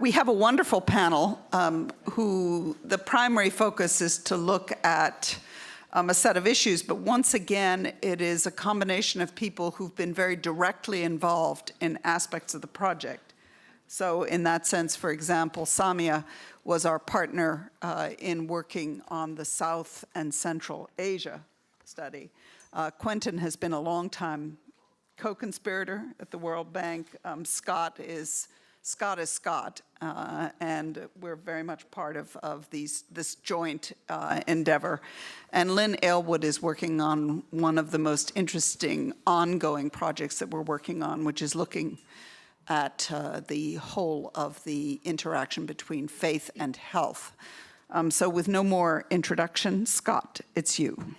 We have a wonderful panel who the primary focus is to look at a set of issues, but once again, it is a combination of people who've been very directly involved in aspects of the project. So in that sense, for example, Samia was our partner in working on the South and Central Asia study. Quentin has been a long-time co-conspirator at the World Bank. Scott is Scott, and we're very much part of this joint endeavor. And Lynn Aylwood is working on one of the most interesting ongoing projects that we're working on, which is looking at the whole of the interaction between faith and health. So with no more introduction, Scott, it's you.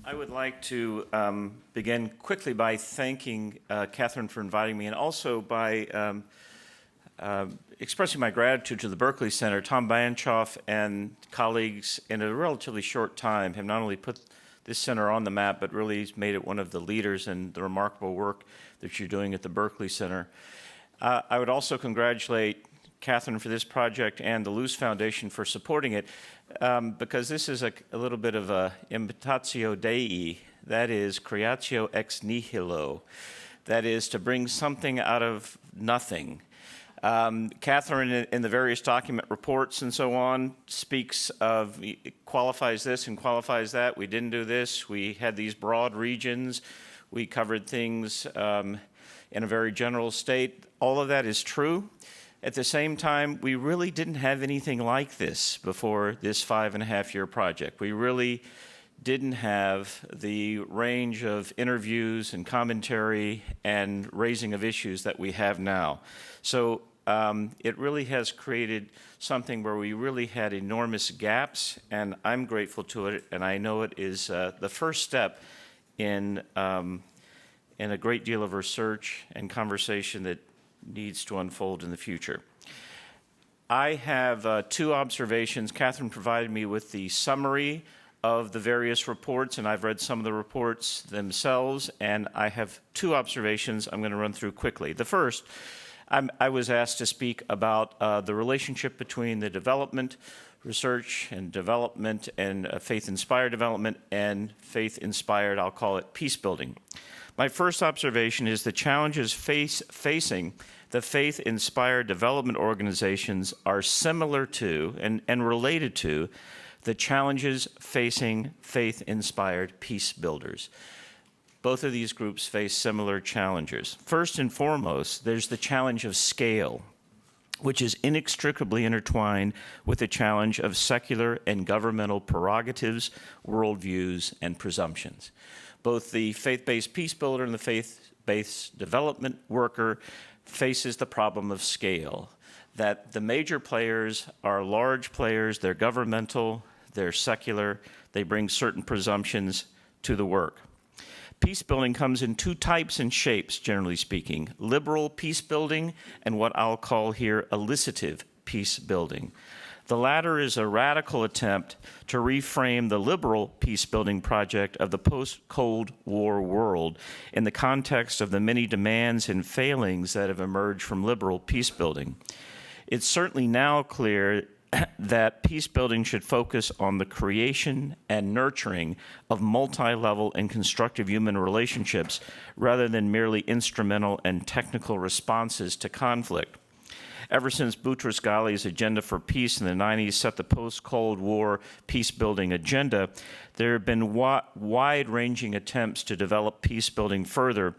I would like to begin quickly by thanking Catherine for inviting me, and also by expressing my gratitude to the Berkley Center. Tom Banchoff and colleagues, in a relatively short time, have not only put this center on the map, but really made it one of the leaders in the remarkable work that you're doing at the Berkley Center. I would also congratulate Catherine for this project and the Luce Foundation for supporting it, because this is a little bit of a imitatio Dei, that is creatio ex nihilo, that is to bring something out of nothing. Catherine, in the various document reports and so on, speaks of, qualifies this and qualifies that. We didn't do this. We had these broad regions. We covered things in a very general state. All of that is true. At the same time, we really didn't have anything like this before this 5.5-year project. We really didn't have the range of interviews and commentary and raising of issues that we have now. So it really has created something where we really had enormous gaps, and I'm grateful to it, and I know it is the first step in a great deal of research and conversation that needs to unfold in the future. I have 2 observations. Catherine provided me with the summary of the various reports, and I've read some of the reports themselves, and I have 2 observations I'm going to run through quickly. The first, I was asked to speak about the relationship between the development, research and development, and faith-inspired development, and faith-inspired, I'll call it, peace building. My first observation is the challenges facing the faith-inspired development organizations are similar to and related to the challenges facing faith-inspired peace builders. Both of these groups face similar challenges. First and foremost, there's the challenge of scale, which is inextricably intertwined with the challenge of secular and governmental prerogatives, worldviews, and presumptions. Both the faith-based peace builder and the faith-based development worker faces the problem of scale, that the major players are large players, they're governmental, they're secular, they bring certain presumptions to the work. Peace building comes in 2 types and shapes, generally speaking: liberal peace building and what I'll call here elicited peace building. The latter is a radical attempt to reframe the liberal peace-building project of the post-Cold War world in the context of the many demands and failings that have emerged from liberal peace-building. It's certainly now clear that peace-building should focus on the creation and nurturing of multi-level and constructive human relationships rather than merely instrumental and technical responses to conflict. Ever since Boutros Ghali's Agenda for Peace in the 90s set the post-Cold War peace-building agenda, there have been wide-ranging attempts to develop peace-building further,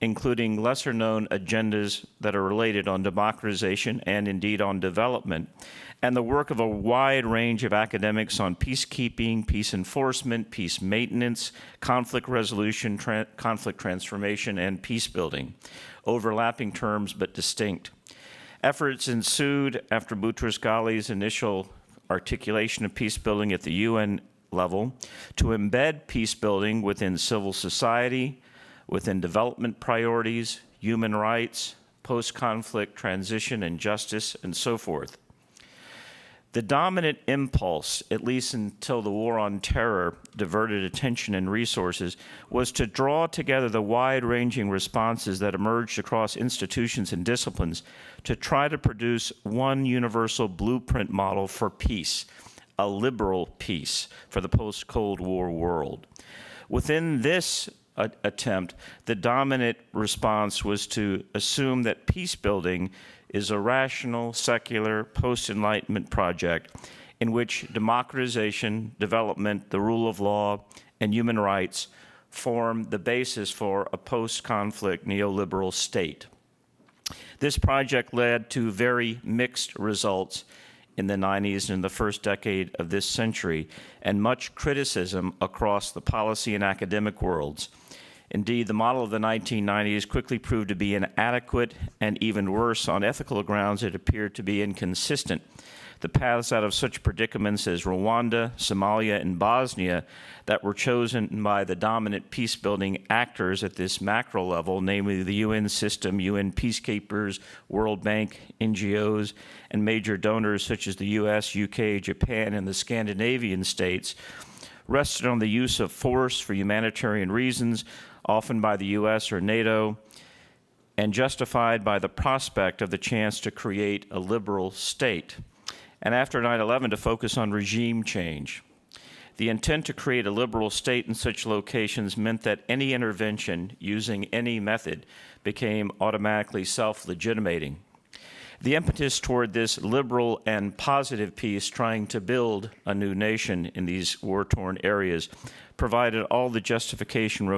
including lesser-known agendas that are related on democratization and indeed on development, and the work of a wide range of academics on peacekeeping, peace enforcement, peace maintenance, conflict resolution, conflict transformation, and peace building, overlapping terms but distinct. Efforts ensued after Boutros Ghali's initial articulation of peace building at the UN level to embed peace building within civil society, within development priorities, human rights, post-conflict transition and justice, and so forth. The dominant impulse, at least until the War on Terror diverted attention and resources, was to draw together the wide-ranging responses that emerged across institutions and disciplines to try to produce one universal blueprint model for peace, a liberal peace for the post-Cold War world. Within this attempt, the dominant response was to assume that peace building is a rational, secular, post-Enlightenment project in which democratization, development, the rule of law, and human rights form the basis for a post-conflict neoliberal state. This project led to very mixed results in the 90s and the first decade of this century, and much criticism across the policy and academic worlds. Indeed, the model of the 1990s quickly proved to be inadequate, and even worse, on ethical grounds, it appeared to be inconsistent. The paths out of such predicaments as Rwanda, Somalia, and Bosnia that were chosen by the dominant peace-building actors at this macro level, namely the UN system, UN peacekeepers, World Bank, NGOs, and major donors such as the US, UK, Japan, and the Scandinavian states, rested on the use of force for humanitarian reasons, often by the US or NATO, and justified by the prospect of the chance to create a liberal state. And after 9/11, to focus on regime change. The intent to create a liberal state in such locations meant that any intervention using any method became automatically self-legitimating. The impetus toward this liberal and positive peace, trying to build a new nation in these war-torn areas, provided all the justification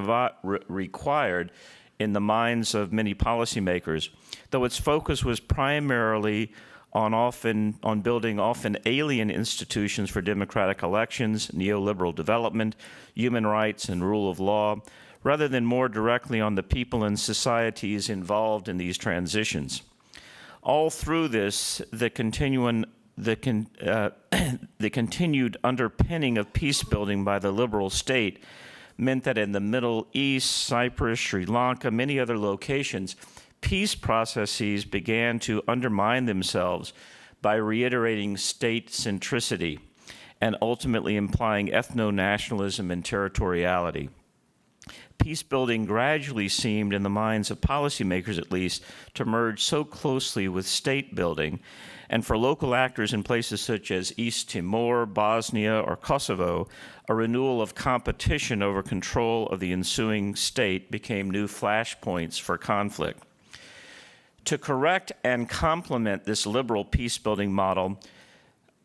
required in the minds of many policymakers, though its focus was primarily on building often alien institutions for democratic elections, neoliberal development, human rights, and rule of law, rather than more directly on the people and societies involved in these transitions. All through this, the continued underpinning of peace building by the liberal state meant that in the Middle East, Cyprus, Sri Lanka, many other locations, peace processes began to undermine themselves by reiterating state centricity and ultimately implying ethno-nationalism and territoriality. Peace building gradually seemed, in the minds of policymakers at least, to merge so closely with state building, and for local actors in places such as East Timor, Bosnia, or Kosovo, a renewal of competition over control of the ensuing state became new flashpoints for conflict. To correct and complement this liberal peace-building model,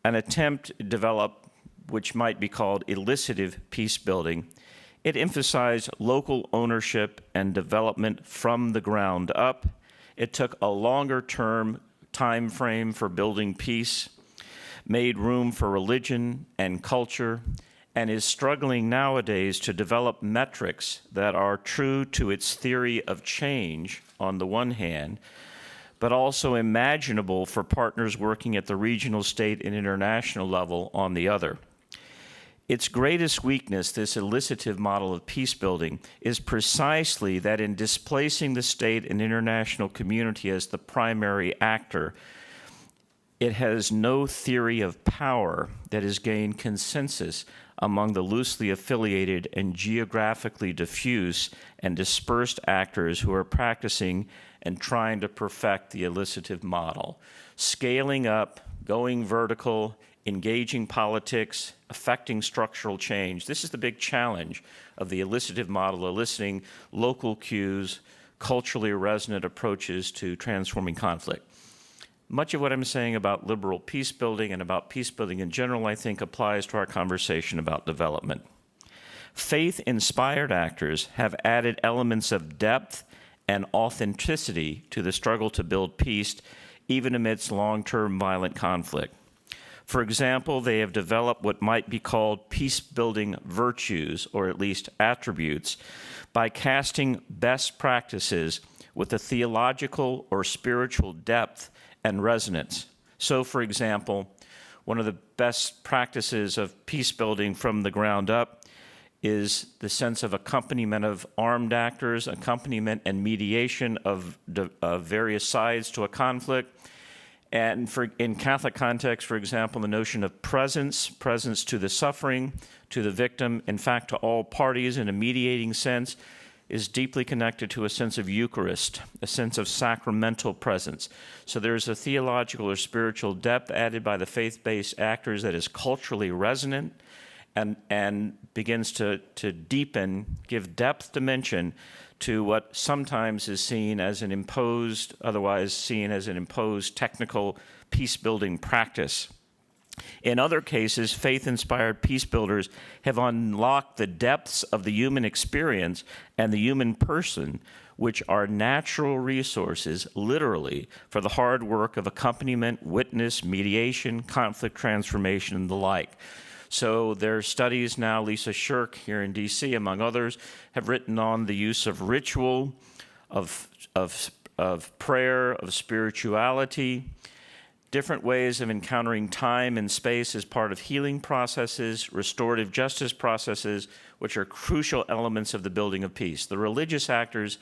an attempt developed which might be called elicited peace-building. It emphasized local ownership and development from the ground up. It took a longer-term time frame for building peace, made room for religion and culture, and is struggling nowadays to develop metrics that are true to its theory of change on the one hand, but also imaginable for partners working at the regional, state, and international level on the other. Its greatest weakness, this elicitive model of peace building, is precisely that in displacing the state and international community as the primary actor, it has no theory of power that has gained consensus among the loosely affiliated and geographically diffuse and dispersed actors who are practicing and trying to perfect the elicitive model. Scaling up, going vertical, engaging politics, affecting structural change. This is the big challenge of the elicitive model, eliciting local cues, culturally resonant approaches to transforming conflict. Much of what I'm saying about liberal peace building and about peace building in general, I think, applies to our conversation about development. Faith-inspired actors have added elements of depth and authenticity to the struggle to build peace, even amidst long-term violent conflict. For example, they have developed what might be called peace-building virtues, or at least attributes, by casting best practices with a theological or spiritual depth and resonance. So, for example, one of the best practices of peace building from the ground up is the sense of accompaniment of armed actors, accompaniment and mediation of various sides to a conflict, And in Catholic context, for example, the notion of presence to the suffering, to the victim, in fact, to all parties in a mediating sense, is deeply connected to a sense of Eucharist, a sense of sacramental presence. So there's a theological or spiritual depth added by the faith-based actors that is culturally resonant and begins to deepen, give depth dimension to what sometimes is seen as an imposed, otherwise seen as an imposed technical peace-building practice. In other cases, faith-inspired peace builders have unlocked the depths of the human experience and the human person, which are natural resources, literally, for the hard work of accompaniment, witness, mediation, conflict transformation, and the like. So there are studies now, Lisa Shirk here in DC, among others, have written on the use of ritual, of prayer, of spirituality, different ways of encountering time and space as part of healing processes, restorative justice processes, which are crucial elements of the building of peace. The religious actors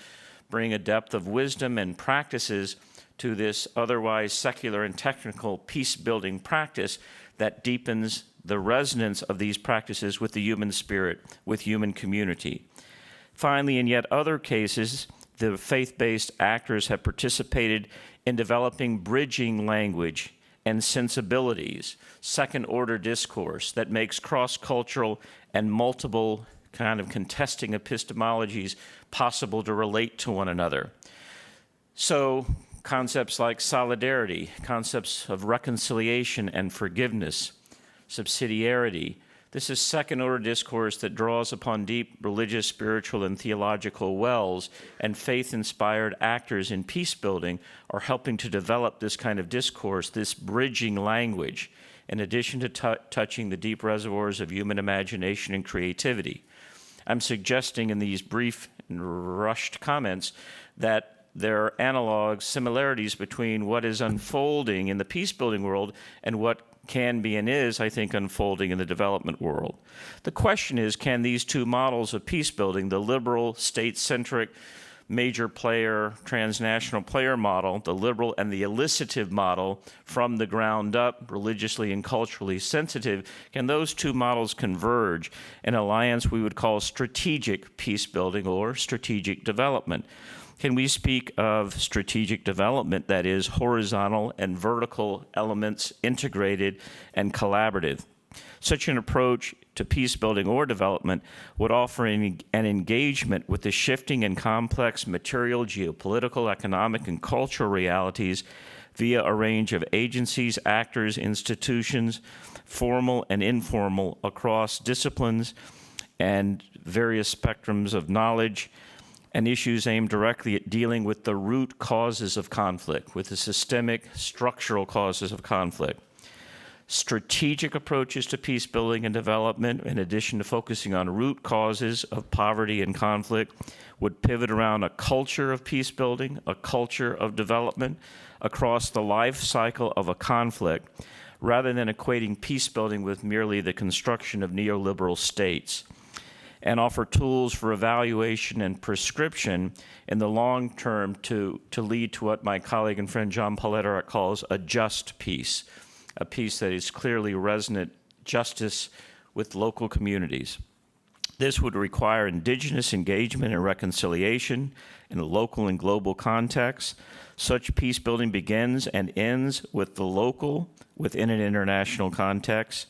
bring a depth of wisdom and practices to this otherwise secular and technical peace-building practice that deepens the resonance of these practices with the human spirit, with human community. Finally, in yet other cases, the faith-based actors have participated in developing bridging language and sensibilities, second-order discourse that makes cross-cultural and multiple kind of contesting epistemologies possible to relate to one another. So concepts like solidarity, concepts of reconciliation and forgiveness, subsidiarity. This is second-order discourse that draws upon deep religious, spiritual, and theological wells, and faith-inspired actors in peace-building are helping to develop this kind of discourse, this bridging language, in addition to touching the deep reservoirs of human imagination and creativity. I'm suggesting in these brief and rushed comments that there are analogs, similarities between what is unfolding in the peace-building world and what can be and is, I think, unfolding in the development world. The question is, can these two models of peace-building, the liberal, state-centric, major player, transnational player model, the liberal and the elicited model, from the ground up, religiously and culturally sensitive, can those two models converge in an alliance we would call strategic peace-building or strategic development? Can we speak of strategic development that is horizontal and vertical elements integrated and collaborative? Such an approach to peace building or development would offer an engagement with the shifting and complex material, geopolitical, economic, and cultural realities via a range of agencies, actors, institutions, formal and informal, across disciplines and various spectrums of knowledge, and issues aimed directly at dealing with the root causes of conflict, with the systemic, structural causes of conflict. Strategic approaches to peace building and development, in addition to focusing on root causes of poverty and conflict, would pivot around a culture of peace building, a culture of development across the life cycle of a conflict, rather than equating peace building with merely the construction of neoliberal states, and offer tools for evaluation and prescription in the long term to lead to what my colleague and friend John Paul calls a just peace, a peace that is clearly resonant justice with local communities. This would require indigenous engagement and reconciliation in a local and global context. Such peace building begins and ends with the local within an international context.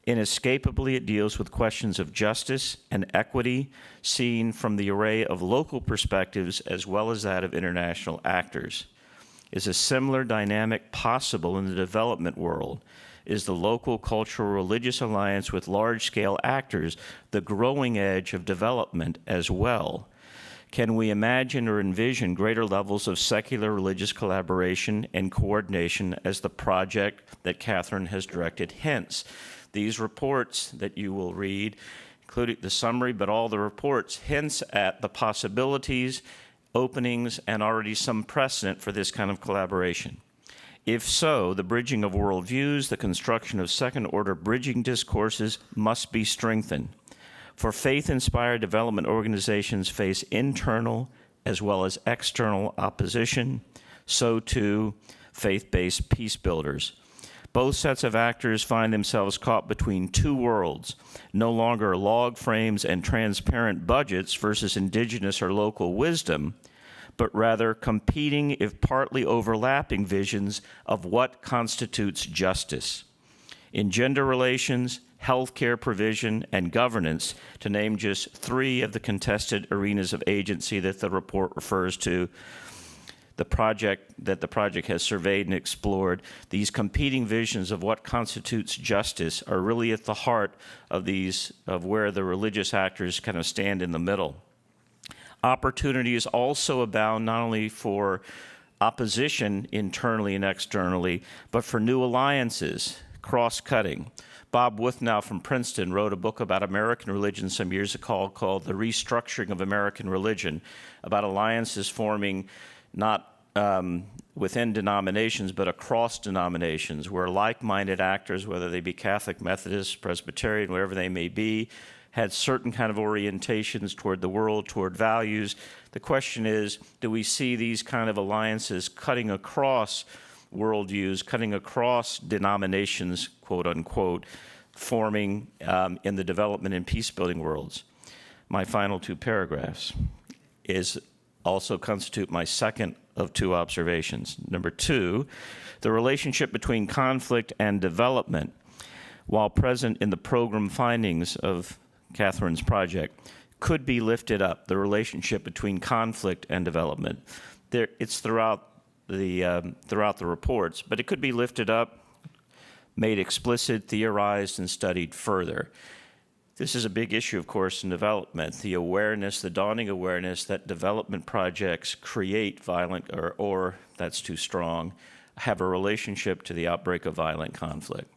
Inescapably, it deals with questions of justice and equity seen from the array of local perspectives as well as that of international actors. Is a similar dynamic possible in the development world? Is the local cultural religious alliance with large-scale actors the growing edge of development as well? Can we imagine or envision greater levels of secular religious collaboration and coordination as the project that Catherine has directed? Hence, these reports that you will read, including the summary, but all the reports, hints at the possibilities, openings, and already some precedent for this kind of collaboration. If so, the bridging of worldviews, the construction of second-order bridging discourses must be strengthened. For faith-inspired development organizations face internal as well as external opposition, so too faith-based peace builders. Both sets of actors find themselves caught between two worlds, no longer log frames and transparent budgets versus indigenous or local wisdom, but rather competing, if partly overlapping, visions of what constitutes justice. In gender relations, healthcare provision, and governance, to name just three of the contested arenas of agency that the report refers to, the project has surveyed and explored, these competing visions of what constitutes justice are really at the heart of where the religious actors kind of stand in the middle. Opportunities also abound not only for opposition internally and externally, but for new alliances, cross-cutting. Bob Wuthnow from Princeton wrote a book about American religion some years ago called The Restructuring of American Religion, about alliances forming not within denominations, but across denominations, where like-minded actors, whether they be Catholic, Methodist, Presbyterian, whatever they may be, had certain kind of orientations toward the world, toward values. The question is, do we see these kind of alliances cutting across worldviews, cutting across denominations, quote unquote, forming in the development and peace-building worlds? My final two paragraphs also constitute my second of two observations. Number two, the relationship between conflict and development, while present in the program findings of Catherine's project, could be lifted up. The relationship between conflict and development. It's throughout the reports, but it could be lifted up, made explicit, theorized, and studied further. This is a big issue, of course, in development, the awareness, the dawning awareness that development projects create violent, or that's too strong, have a relationship to the outbreak of violent conflict.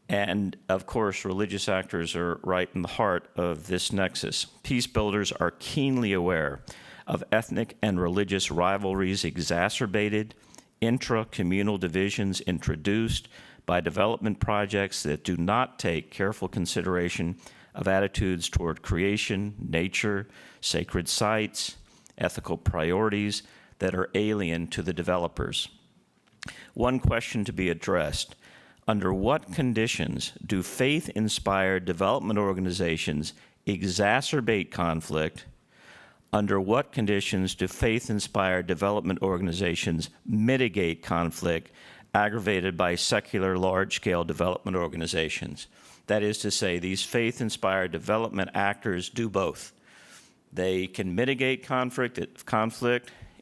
And, of course, religious actors are right in the heart of this nexus. Peace builders are keenly aware of ethnic and religious rivalries exacerbated, intra-communal divisions introduced by development projects that do not take careful consideration of attitudes toward creation, nature, sacred sites, ethical priorities that are alien to the developers. One question to be addressed: under what conditions do faith-inspired development organizations exacerbate conflict? Under what conditions do faith-inspired development organizations mitigate conflict aggravated by secular large-scale development organizations? That is to say, these faith-inspired development actors do both. They can mitigate conflict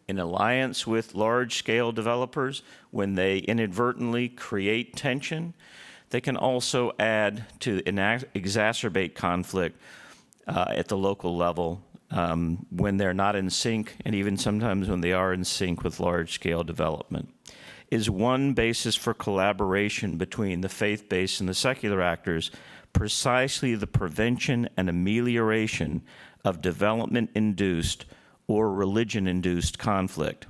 in alliance with large-scale developers when they inadvertently create tension. They can also add to exacerbate conflict at the local level when they're not in sync, and even sometimes when they are in sync with large-scale development. Is one basis for collaboration between the faith-based and the secular actors precisely the prevention and amelioration of development-induced or religion-induced conflict?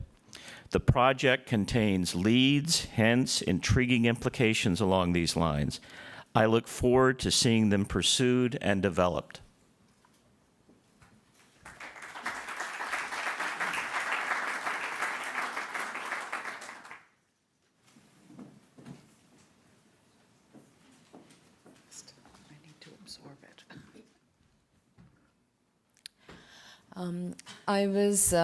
The project contains leads, hence intriguing implications along these lines. I look forward to seeing them pursued and developed. I was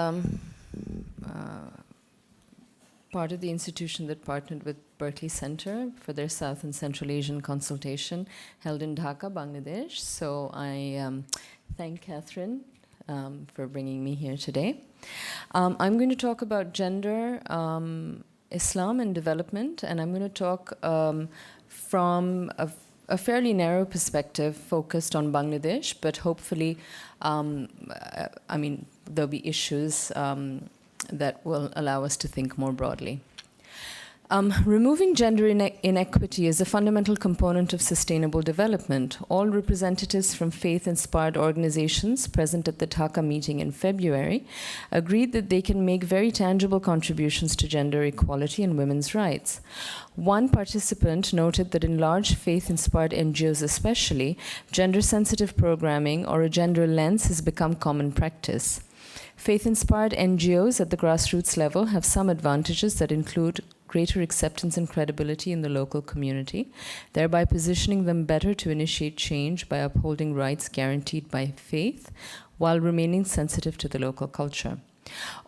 part of the institution that partnered with Berkley Center for their South and Central Asian consultation held in Dhaka, Bangladesh. So I thank Catherine for bringing me here today. I'm going to talk about gender, Islam, and development, and I'm going to talk from a fairly narrow perspective focused on Bangladesh, but hopefully, there'll be issues that will allow us to think more broadly. Removing gender inequity is a fundamental component of sustainable development. All representatives from faith-inspired organizations present at the Dhaka meeting in February agreed that they can make very tangible contributions to gender equality and women's rights. One participant noted that in large faith-inspired NGOs especially, gender-sensitive programming or a gender lens has become common practice. Faith-inspired NGOs at the grassroots level have some advantages that include greater acceptance and credibility in the local community, thereby positioning them better to initiate change by upholding rights guaranteed by faith while remaining sensitive to the local culture.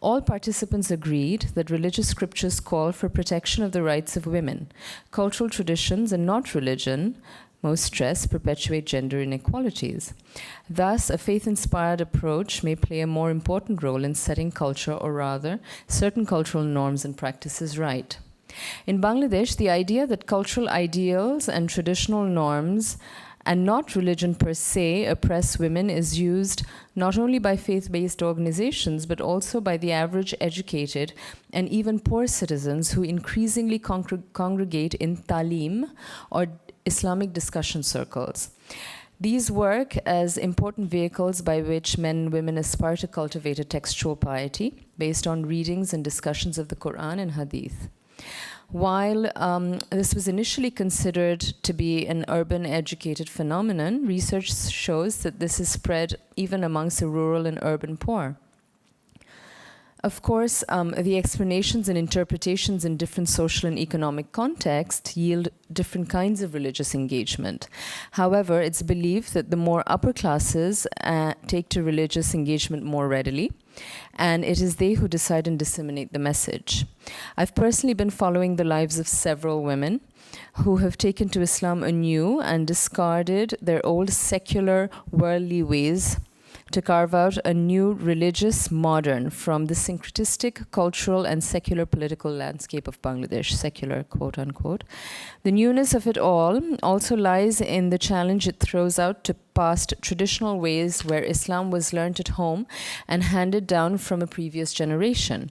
All participants agreed that religious scriptures call for protection of the rights of women. Cultural traditions and not religion, most stress, perpetuate gender inequalities. Thus, a faith-inspired approach may play a more important role in setting culture, or rather, certain cultural norms and practices right. In Bangladesh, the idea that cultural ideals and traditional norms and not religion per se oppress women is used not only by faith-based organizations, but also by the average educated and even poor citizens who increasingly congregate in talim, or Islamic discussion circles. These work as important vehicles by which men and women aspire to cultivate a textual piety based on readings and discussions of the Quran and Hadith. While this was initially considered to be an urban educated phenomenon, research shows that this is spread even amongst the rural and urban poor. Of course, the explanations and interpretations in different social and economic contexts yield different kinds of religious engagement. However, it's believed that the more upper classes take to religious engagement more readily, and it is they who decide and disseminate the message. I've personally been following the lives of several women who have taken to Islam anew and discarded their old secular, worldly ways to carve out a new religious modern from the syncretistic, cultural, and secular political landscape of Bangladesh, secular, quote unquote. The newness of it all also lies in the challenge it throws out to past traditional ways where Islam was learnt at home and handed down from a previous generation.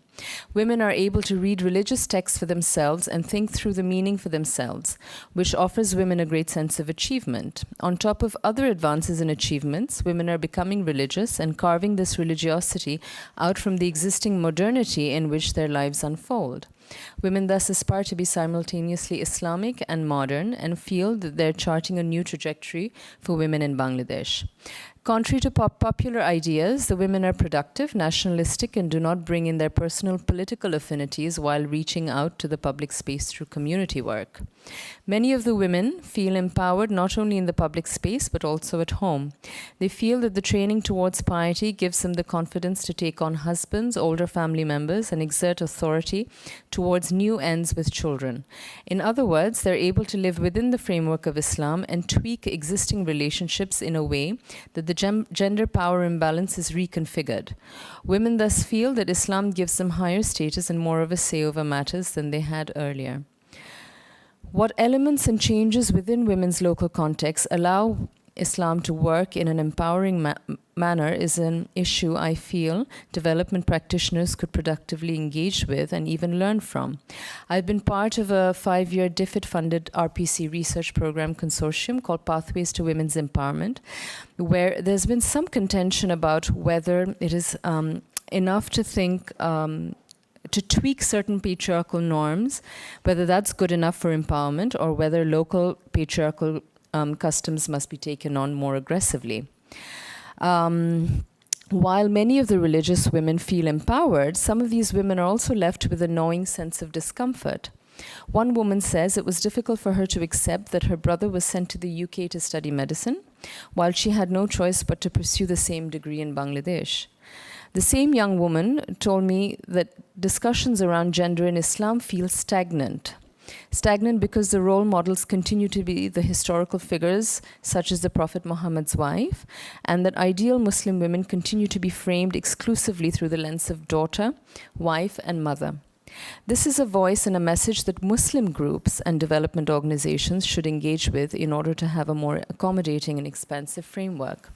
Women are able to read religious texts for themselves and think through the meaning for themselves, which offers women a great sense of achievement. On top of other advances and achievements, women are becoming religious and carving this religiosity out from the existing modernity in which their lives unfold. Women thus aspire to be simultaneously Islamic and modern and feel that they're charting a new trajectory for women in Bangladesh. Contrary to popular ideas, the women are productive, nationalistic, and do not bring in their personal political affinities while reaching out to the public space through community work. Many of the women feel empowered not only in the public space but also at home. They feel that the training towards piety gives them the confidence to take on husbands, older family members, and exert authority towards new ends with children. In other words, they're able to live within the framework of Islam and tweak existing relationships in a way that the gender power imbalance is reconfigured. Women thus feel that Islam gives them higher status and more of a say over matters than they had earlier. What elements and changes within women's local contexts allow Islam to work in an empowering manner is an issue I feel development practitioners could productively engage with and even learn from. I've been part of a 5-year DFID-funded RPC research program consortium called Pathways to Women's Empowerment, where there's been some contention about whether it is enough to think to tweak certain patriarchal norms, whether that's good enough for empowerment or whether local patriarchal customs must be taken on more aggressively. While many of the religious women feel empowered, some of these women are also left with a gnawing sense of discomfort. One woman says it was difficult for her to accept that her brother was sent to the UK to study medicine, while she had no choice but to pursue the same degree in Bangladesh. The same young woman told me that discussions around gender in Islam feel stagnant. Stagnant because the role models continue to be the historical figures, such as the Prophet Muhammad's wife, and that ideal Muslim women continue to be framed exclusively through the lens of daughter, wife, and mother. This is a voice and a message that Muslim groups and development organizations should engage with in order to have a more accommodating and expansive framework.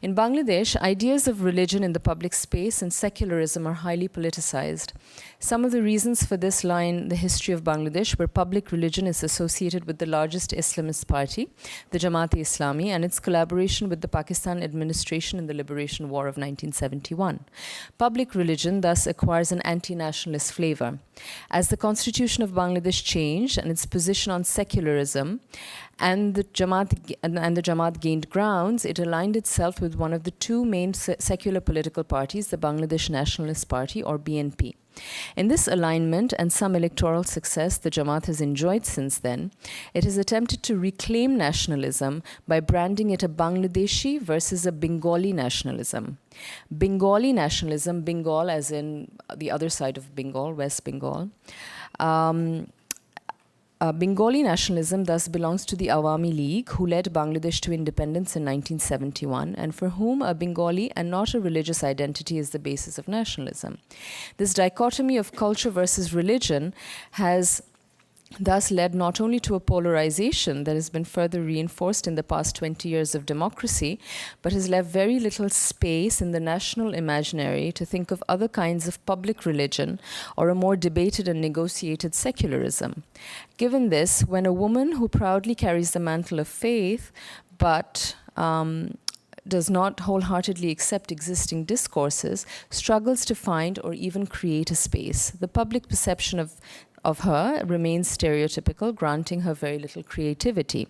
In Bangladesh, ideas of religion in the public space and secularism are highly politicized. Some of the reasons for this lie in the history of Bangladesh, where public religion is associated with the largest Islamist party, the Jamaat-e-Islami, and its collaboration with the Pakistan administration in the Liberation War of 1971. Public religion thus acquires an anti-nationalist flavor. As the constitution of Bangladesh changed and its position on secularism and the Jamaat gained grounds, it aligned itself with one of the two main secular political parties, the Bangladesh Nationalist Party, or BNP. In this alignment and some electoral success the Jamaat has enjoyed since then, it has attempted to reclaim nationalism by branding it a Bangladeshi versus a Bengali nationalism. Bengali nationalism, Bengal as in the other side of Bengal, West Bengal, Bengali nationalism thus belongs to the Awami League, who led Bangladesh to independence in 1971, and for whom a Bengali and not a religious identity is the basis of nationalism. This dichotomy of culture versus religion has thus led not only to a polarization that has been further reinforced in the past 20 years of democracy, but has left very little space in the national imaginary to think of other kinds of public religion or a more debated and negotiated secularism. Given this, when a woman who proudly carries the mantle of faith, but does not wholeheartedly accept existing discourses, struggles to find or even create a space, the public perception of her remains stereotypical, granting her very little creativity.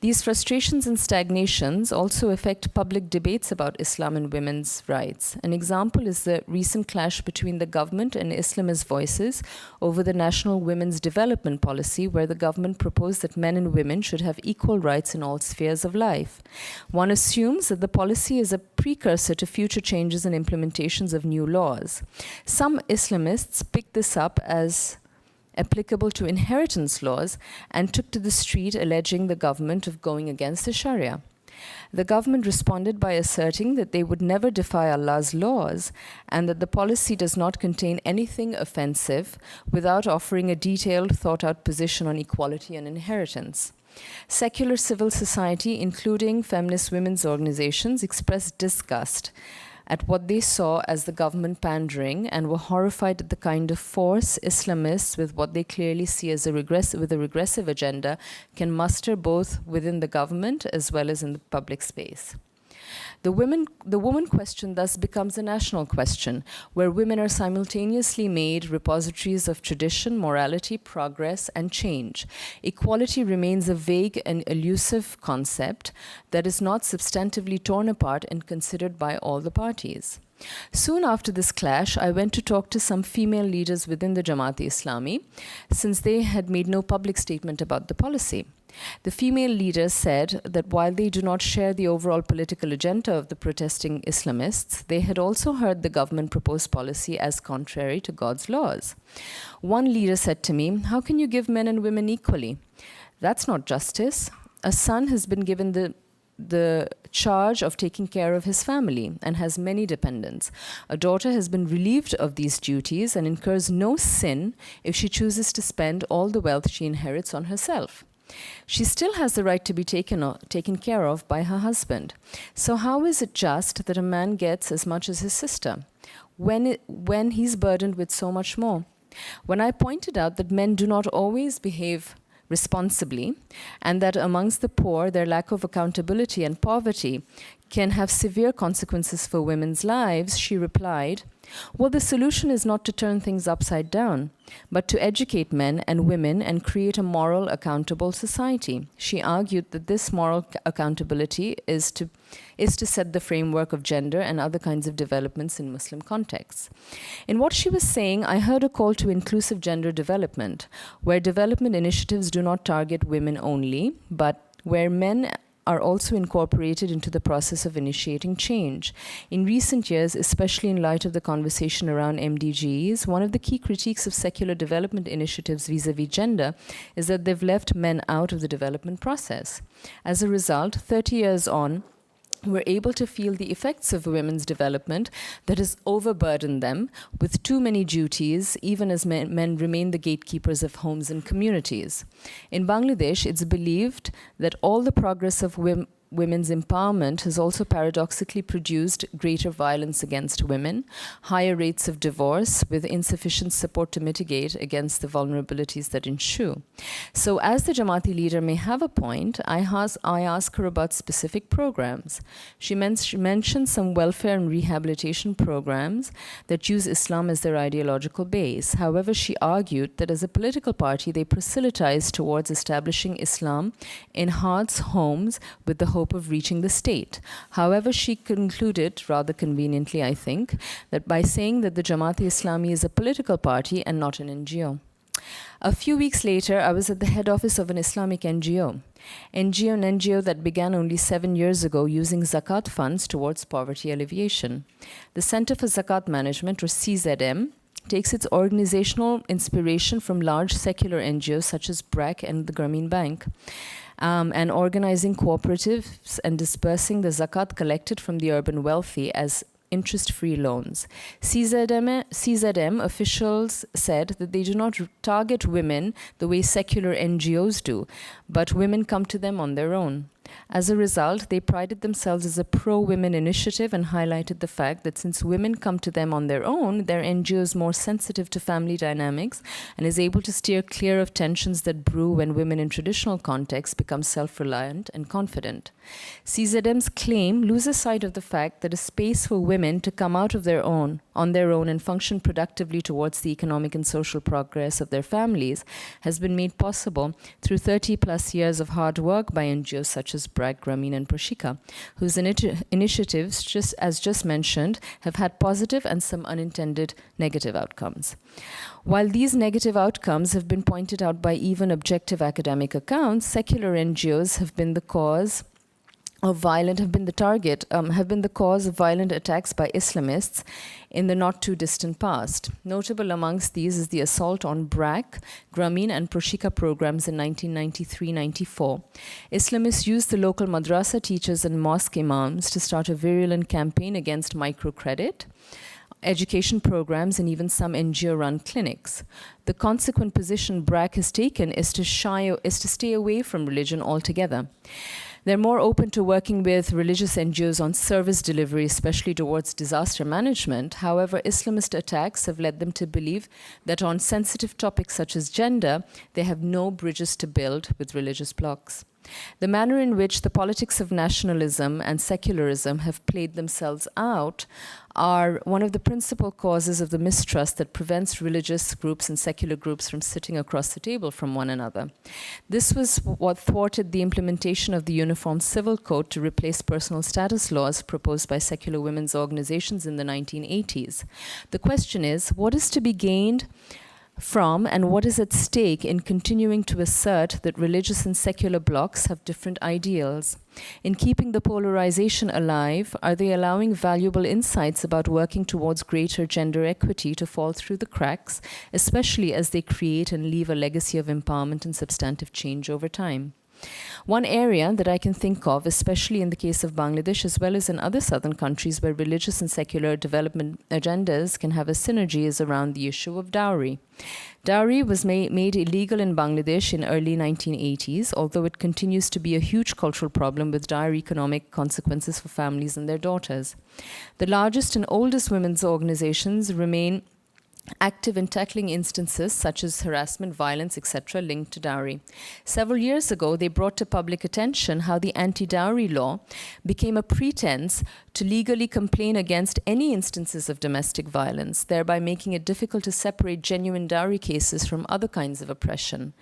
These frustrations and stagnations also affect public debates about Islam and women's rights. An example is the recent clash between the government and Islamist voices over the National Women's Development Policy, where the government proposed that men and women should have equal rights in all spheres of life. One assumes that the policy is a precursor to future changes and implementations of new laws. Some Islamists picked this up as applicable to inheritance laws and took to the street alleging the government of going against the Sharia. The government responded by asserting that they would never defy Allah's laws and that the policy does not contain anything offensive without offering a detailed, thought-out position on equality and inheritance. Secular civil society, including feminist women's organizations, expressed disgust at what they saw as the government pandering and were horrified at the kind of force Islamists, with what they clearly see as a regressive agenda, can muster both within the government as well as in the public space. The woman question thus becomes a national question, where women are simultaneously made repositories of tradition, morality, progress, and change. Equality remains a vague and elusive concept that is not substantively torn apart and considered by all the parties. Soon after this clash, I went to talk to some female leaders within the Jamaat-e-Islami, since they had made no public statement about the policy. The female leaders said that while they do not share the overall political agenda of the protesting Islamists, they had also heard the government propose policy as contrary to God's laws. One leader said to me, "How can you give men and women equally? That's not justice. A son has been given the charge of taking care of his family and has many dependents. A daughter has been relieved of these duties and incurs no sin if she chooses to spend all the wealth she inherits on herself. She still has the right to be taken care of by her husband. So how is it just that a man gets as much as his sister when he's burdened with so much more?" When I pointed out that men do not always behave responsibly, and that amongst the poor, their lack of accountability and poverty can have severe consequences for women's lives, she replied, "Well, the solution is not to turn things upside down, but to educate men and women and create a moral, accountable society." She argued that this moral accountability is to set the framework of gender and other kinds of developments in Muslim contexts. In what she was saying, I heard a call to inclusive gender development, where development initiatives do not target women only, but where men are also incorporated into the process of initiating change. In recent years, especially in light of the conversation around MDGs, one of the key critiques of secular development initiatives vis-à-vis gender is that they've left men out of the development process. As a result, 30 years on, we're able to feel the effects of women's development that has overburdened them with too many duties, even as men remain the gatekeepers of homes and communities. In Bangladesh, it's believed that all the progress of women's empowerment has also paradoxically produced greater violence against women, higher rates of divorce with insufficient support to mitigate against the vulnerabilities that ensue. So as the Jamaati leader may have a point, I ask her about specific programs. She mentioned some welfare and rehabilitation programs that use Islam as their ideological base. However, she argued that as a political party, they proselytize towards establishing Islam in hearts, homes, with the hope of reaching the state. However, she concluded, rather conveniently I think, that by saying that the Jamaat-e Islami is a political party and not an NGO. A few weeks later, I was at the head office of an Islamic NGO. An NGO that began only 7 years ago using zakat funds towards poverty alleviation. The Center for Zakat Management, or CZM, takes its organizational inspiration from large secular NGOs such as BRAC and the Grameen Bank, and organizing cooperatives and dispersing the zakat collected from the urban wealthy as interest-free loans. CZM officials said that they do not target women the way secular NGOs do, but women come to them on their own. As a result, they prided themselves as a pro-women initiative and highlighted the fact that since women come to them on their own, their NGO is more sensitive to family dynamics and is able to steer clear of tensions that brew when women in traditional contexts become self-reliant and confident. CZM's claim loses sight of the fact that a space for women to come out of their own, on their own, and function productively towards the economic and social progress of their families has been made possible through 30-plus years of hard work by NGOs such as BRAC, Grameen, and Prashika, whose initiatives, just mentioned, have had positive and some unintended negative outcomes. While these negative outcomes have been pointed out by even objective academic accounts, secular NGOs have been the cause of violent attacks by Islamists in the not too distant past. Notable amongst these is the assault on BRAC, Grameen, and Prashika programs in 1993-94. Islamists used the local madrasa teachers and mosque imams to start a virulent campaign against microcredit, education programs, and even some NGO-run clinics. The consequent position BRAC has taken is to stay away from religion altogether. They're more open to working with religious NGOs on service delivery, especially towards disaster management. However, Islamist attacks have led them to believe that on sensitive topics such as gender, they have no bridges to build with religious blocs. The manner in which the politics of nationalism and secularism have played themselves out are one of the principal causes of the mistrust that prevents religious groups and secular groups from sitting across the table from one another. This was what thwarted the implementation of the Uniform Civil Code to replace personal status laws proposed by secular women's organizations in the 1980s. The question is, what is to be gained from and what is at stake in continuing to assert that religious and secular blocs have different ideals? In keeping the polarization alive, are they allowing valuable insights about working towards greater gender equity to fall through the cracks, especially as they create and leave a legacy of empowerment and substantive change over time? One area that I can think of, especially in the case of Bangladesh as well as in other southern countries where religious and secular development agendas can have a synergy, is around the issue of dowry. Dowry was made illegal in Bangladesh in early 1980s, although it continues to be a huge cultural problem with dire economic consequences for families and their daughters. The largest and oldest women's organizations remain active in tackling instances such as harassment, violence, etc. linked to dowry. Several years ago, they brought to public attention how the anti-dowry law became a pretense to legally complain against any instances of domestic violence, thereby making it difficult to separate genuine dowry cases from other kinds of oppression.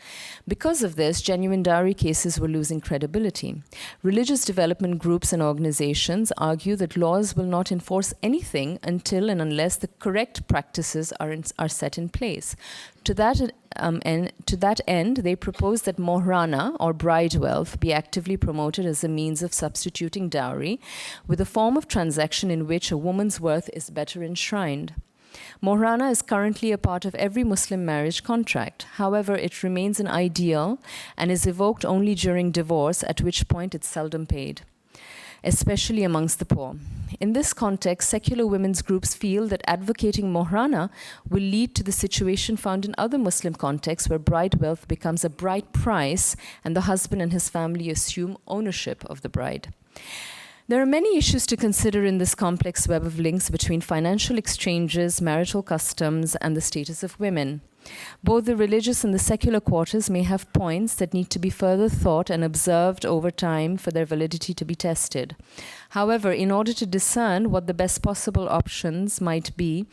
Because of this, genuine dowry cases were losing credibility. Religious development groups and organizations argue that laws will not enforce anything until and unless the correct practices are set in place. To that end, they propose that mohrana, or bride wealth, be actively promoted as a means of substituting dowry with a form of transaction in which a woman's worth is better enshrined. Mohrana is currently a part of every Muslim marriage contract. However, it remains an ideal and is evoked only during divorce, at which point it's seldom paid, especially amongst the poor. In this context, secular women's groups feel that advocating mohrana will lead to the situation found in other Muslim contexts where bride wealth becomes a bride price and the husband and his family assume ownership of the bride. There are many issues to consider in this complex web of links between financial exchanges, marital customs, and the status of women. Both the religious and the secular quarters may have points that need to be further thought and observed over time for their validity to be tested. However, in order to discern what the best possible options might be,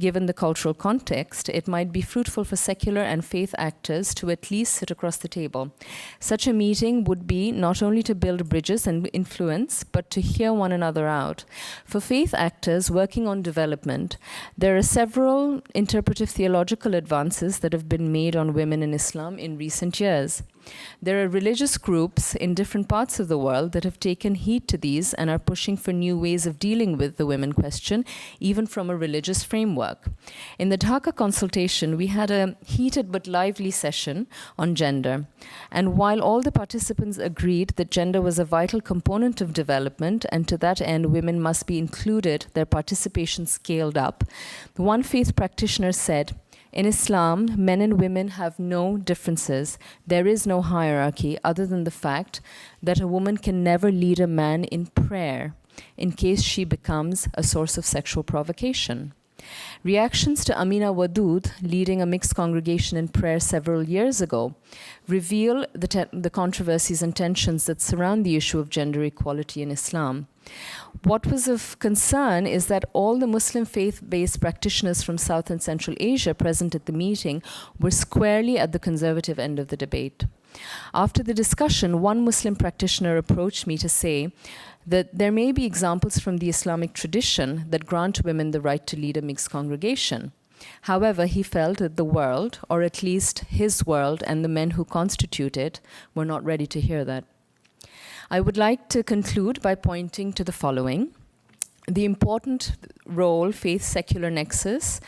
given the cultural context, it might be fruitful for secular and faith actors to at least sit across the table. Such a meeting would be not only to build bridges and influence, but to hear one another out. For faith actors working on development, there are several interpretive theological advances that have been made on women in Islam in recent years. There are religious groups in different parts of the world that have taken heed to these and are pushing for new ways of dealing with the women question, even from a religious framework. In the Dhaka consultation, we had a heated but lively session on gender. And while all the participants agreed that gender was a vital component of development, and to that end women must be included, their participation scaled up, one faith practitioner said, "In Islam, men and women have no differences. There is no hierarchy other than the fact that a woman can never lead a man in prayer in case she becomes a source of sexual provocation." Reactions to Amina Wadud leading a mixed congregation in prayer several years ago reveal the controversies and tensions that surround the issue of gender equality in Islam. What was of concern is that all the Muslim faith-based practitioners from South and Central Asia present at the meeting were squarely at the conservative end of the debate. After the discussion, one Muslim practitioner approached me to say that there may be examples from the Islamic tradition that grant women the right to lead a mixed congregation. However, he felt that the world, or at least his world and the men who constitute it, were not ready to hear that. I would like to conclude by pointing to the following. The important role faith-secular nexus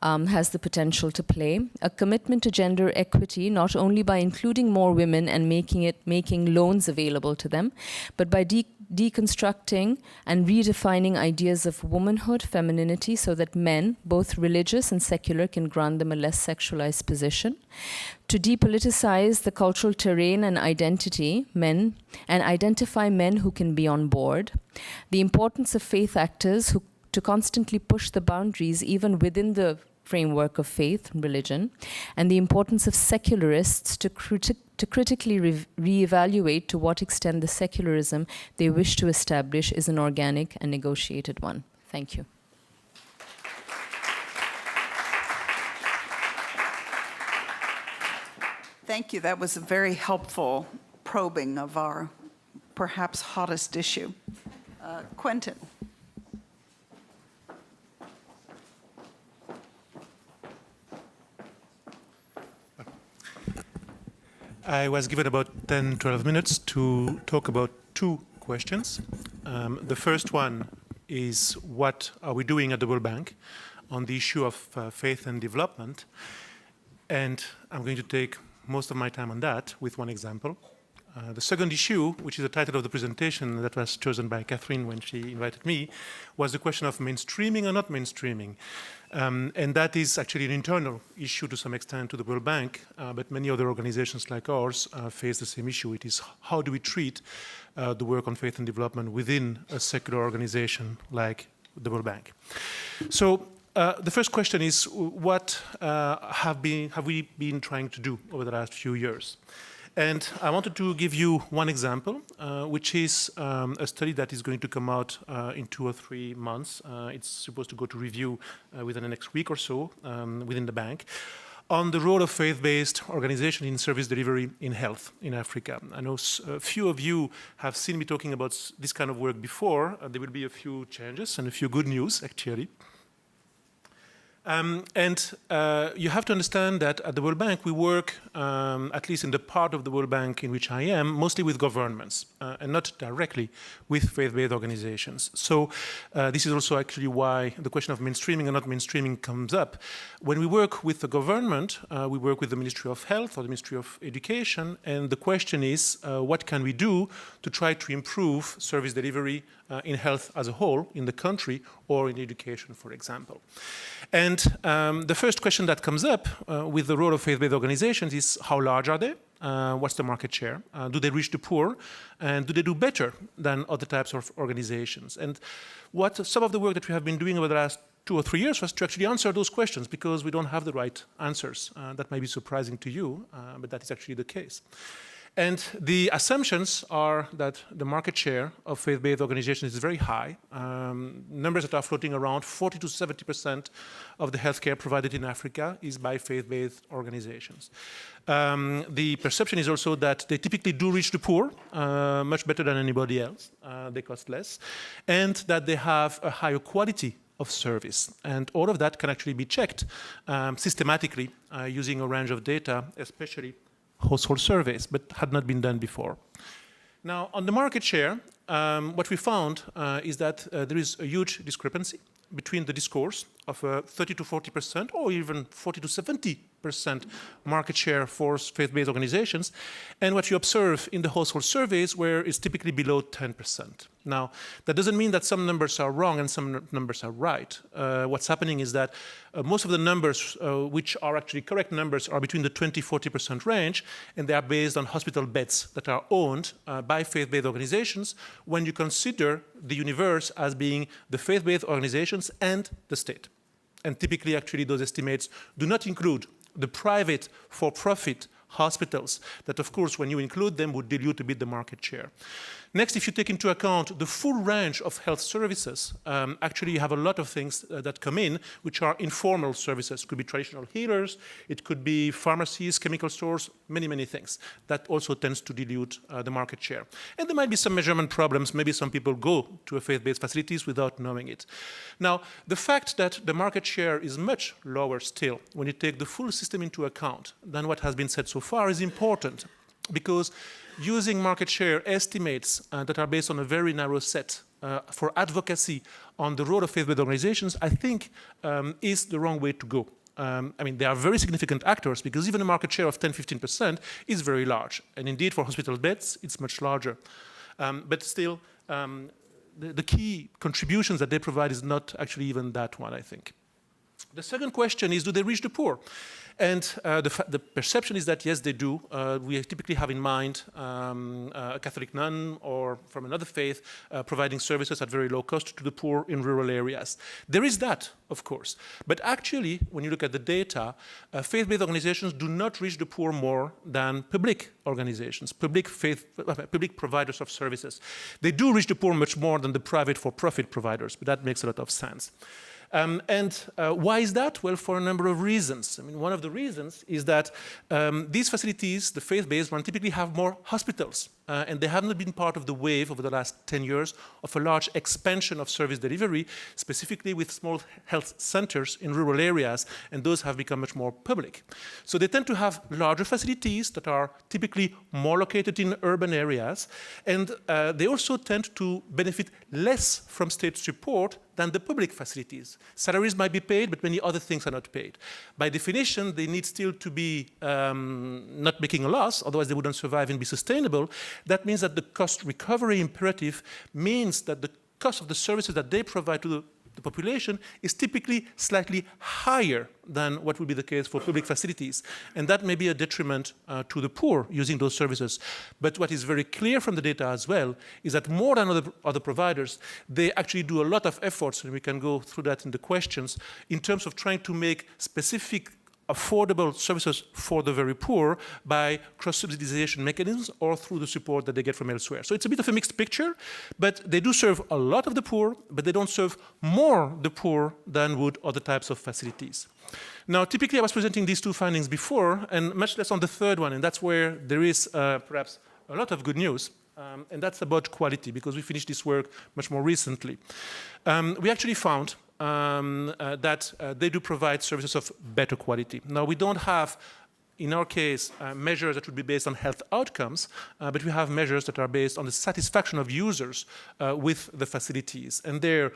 has the potential to play. A commitment to gender equity, not only by including more women and making loans available to them, but by deconstructing and redefining ideas of womanhood, femininity, so that men, both religious and secular, can grant them a less sexualized position. To depoliticize the cultural terrain and identity, men, and identify men who can be on board. The importance of faith actors to constantly push the boundaries even within the framework of faith and religion, and the importance of secularists to critically reevaluate to what extent the secularism they wish to establish is an organic and negotiated one. Thank you. Thank you. That was a very helpful probing of our perhaps hottest issue. Quentin. I was given about 10, 12 minutes to talk about two questions. The first one is, what are we doing at the World Bank on the issue of faith and development? And I'm going to take most of my time on that with one example. The second issue, which is the title of the presentation that was chosen by Catherine when she invited me, was the question of mainstreaming or not mainstreaming. And that is actually an internal issue to some extent to the World Bank, but many other organizations like ours face the same issue. It is, how do we treat the work on faith and development within a secular organization like the World Bank? So the first question is, what have we been trying to do over the last few years? And I wanted to give you one example, which is a study that is going to come out in 2 or 3 months. It's supposed to go to review within the next week or so within the bank, on the role of faith-based organization in service delivery in health in Africa. I know a few of you have seen me talking about this kind of work before. There will be a few changes and a few good news, actually. You have to understand that at the World Bank we work, at least in the part of the World Bank in which I am, mostly with governments and not directly with faith-based organizations. So this is also actually why the question of mainstreaming or not mainstreaming comes up. When we work with the government, we work with the Ministry of Health or the Ministry of Education, and the question is, what can we do to try to improve service delivery in health as a whole in the country or in education, for example. And the first question that comes up with the role of faith-based organizations is how large are they? What's the market share? Do they reach the poor? And do they do better than other types of organizations? And what some of the work that we have been doing over the last 2 or 3 years was to actually answer those questions, because we don't have the right answers. That might be surprising to you, but that is actually the case. And the assumptions are that the market share of faith-based organizations is very high. Numbers that are floating around, 40 to 70% of the healthcare provided in Africa is by faith-based organizations. The perception is also that they typically do reach the poor much better than anybody else. They cost less, and that they have a higher quality of service. And all of that can actually be checked systematically using a range of data, especially household surveys, but had not been done before. Now, on the market share, what we found is that there is a huge discrepancy between the discourse of 30 to 40% or even 40 to 70% market share for faith-based organizations, and what you observe in the household surveys, where it's typically below 10%. Now, that doesn't mean that some numbers are wrong and some numbers are right. What's happening is that most of the numbers, which are actually correct numbers, are between the 20-40% range, and they are based on hospital beds that are owned by faith-based organizations when you consider the universe as being the faith-based organizations and the state. And typically, actually, those estimates do not include the private for-profit hospitals that, of course, when you include them, would dilute a bit the market share. Next, if you take into account the full range of health services, actually you have a lot of things that come in, which are informal services. It could be traditional healers, it could be pharmacies, chemical stores, many, many things. That also tends to dilute the market share. And there might be some measurement problems. Maybe some people go to a faith-based facilities without knowing it. Now, the fact that the market share is much lower still, when you take the full system into account, than what has been said so far is important, because using market share estimates that are based on a very narrow set for advocacy on the role of faith-based organizations, I think is the wrong way to go. I mean, they are very significant actors, because even a market share of 10-15% is very large. And indeed, for hospital beds, it's much larger. But still, the key contributions that they provide is not actually even that one, I think. The second question is, do they reach the poor? And the perception is that, yes, they do. We typically have in mind a Catholic nun or from another faith providing services at very low cost to the poor in rural areas. There is that, of course. But actually, when you look at the data, faith-based organizations do not reach the poor more than public organizations, public providers of services. They do reach the poor much more than the private for-profit providers, but that makes a lot of sense. Why is that? Well, for a number of reasons. I mean, one of the reasons is that these facilities, the faith-based ones, typically have more hospitals. And they have not been part of the wave over the last 10 years of a large expansion of service delivery, specifically with small health centers in rural areas, and those have become much more public. So they tend to have larger facilities that are typically more located in urban areas, and they also tend to benefit less from state support than the public facilities. Salaries might be paid, but many other things are not paid. By definition, they need still to be not making a loss, otherwise they wouldn't survive and be sustainable. That means that the cost recovery imperative means that the cost of the services that they provide to the population is typically slightly higher than what would be the case for public facilities. And that may be a detriment to the poor using those services. But what is very clear from the data as well is that more than other providers, they actually do a lot of efforts, and we can go through that in the questions, in terms of trying to make specific affordable services for the very poor by cross-subsidization mechanisms or through the support that they get from elsewhere. So it's a bit of a mixed picture, but they do serve a lot of the poor, but they don't serve more the poor than would other types of facilities. Now, typically I was presenting these two findings before, and much less on the third one, and that's where there is perhaps a lot of good news. And that's about quality, because we finished this work much more recently. We actually found that they do provide services of better quality. Now, we don't have in our case, measures that would be based on health outcomes, but we have measures that are based on the satisfaction of users with the facilities. And they're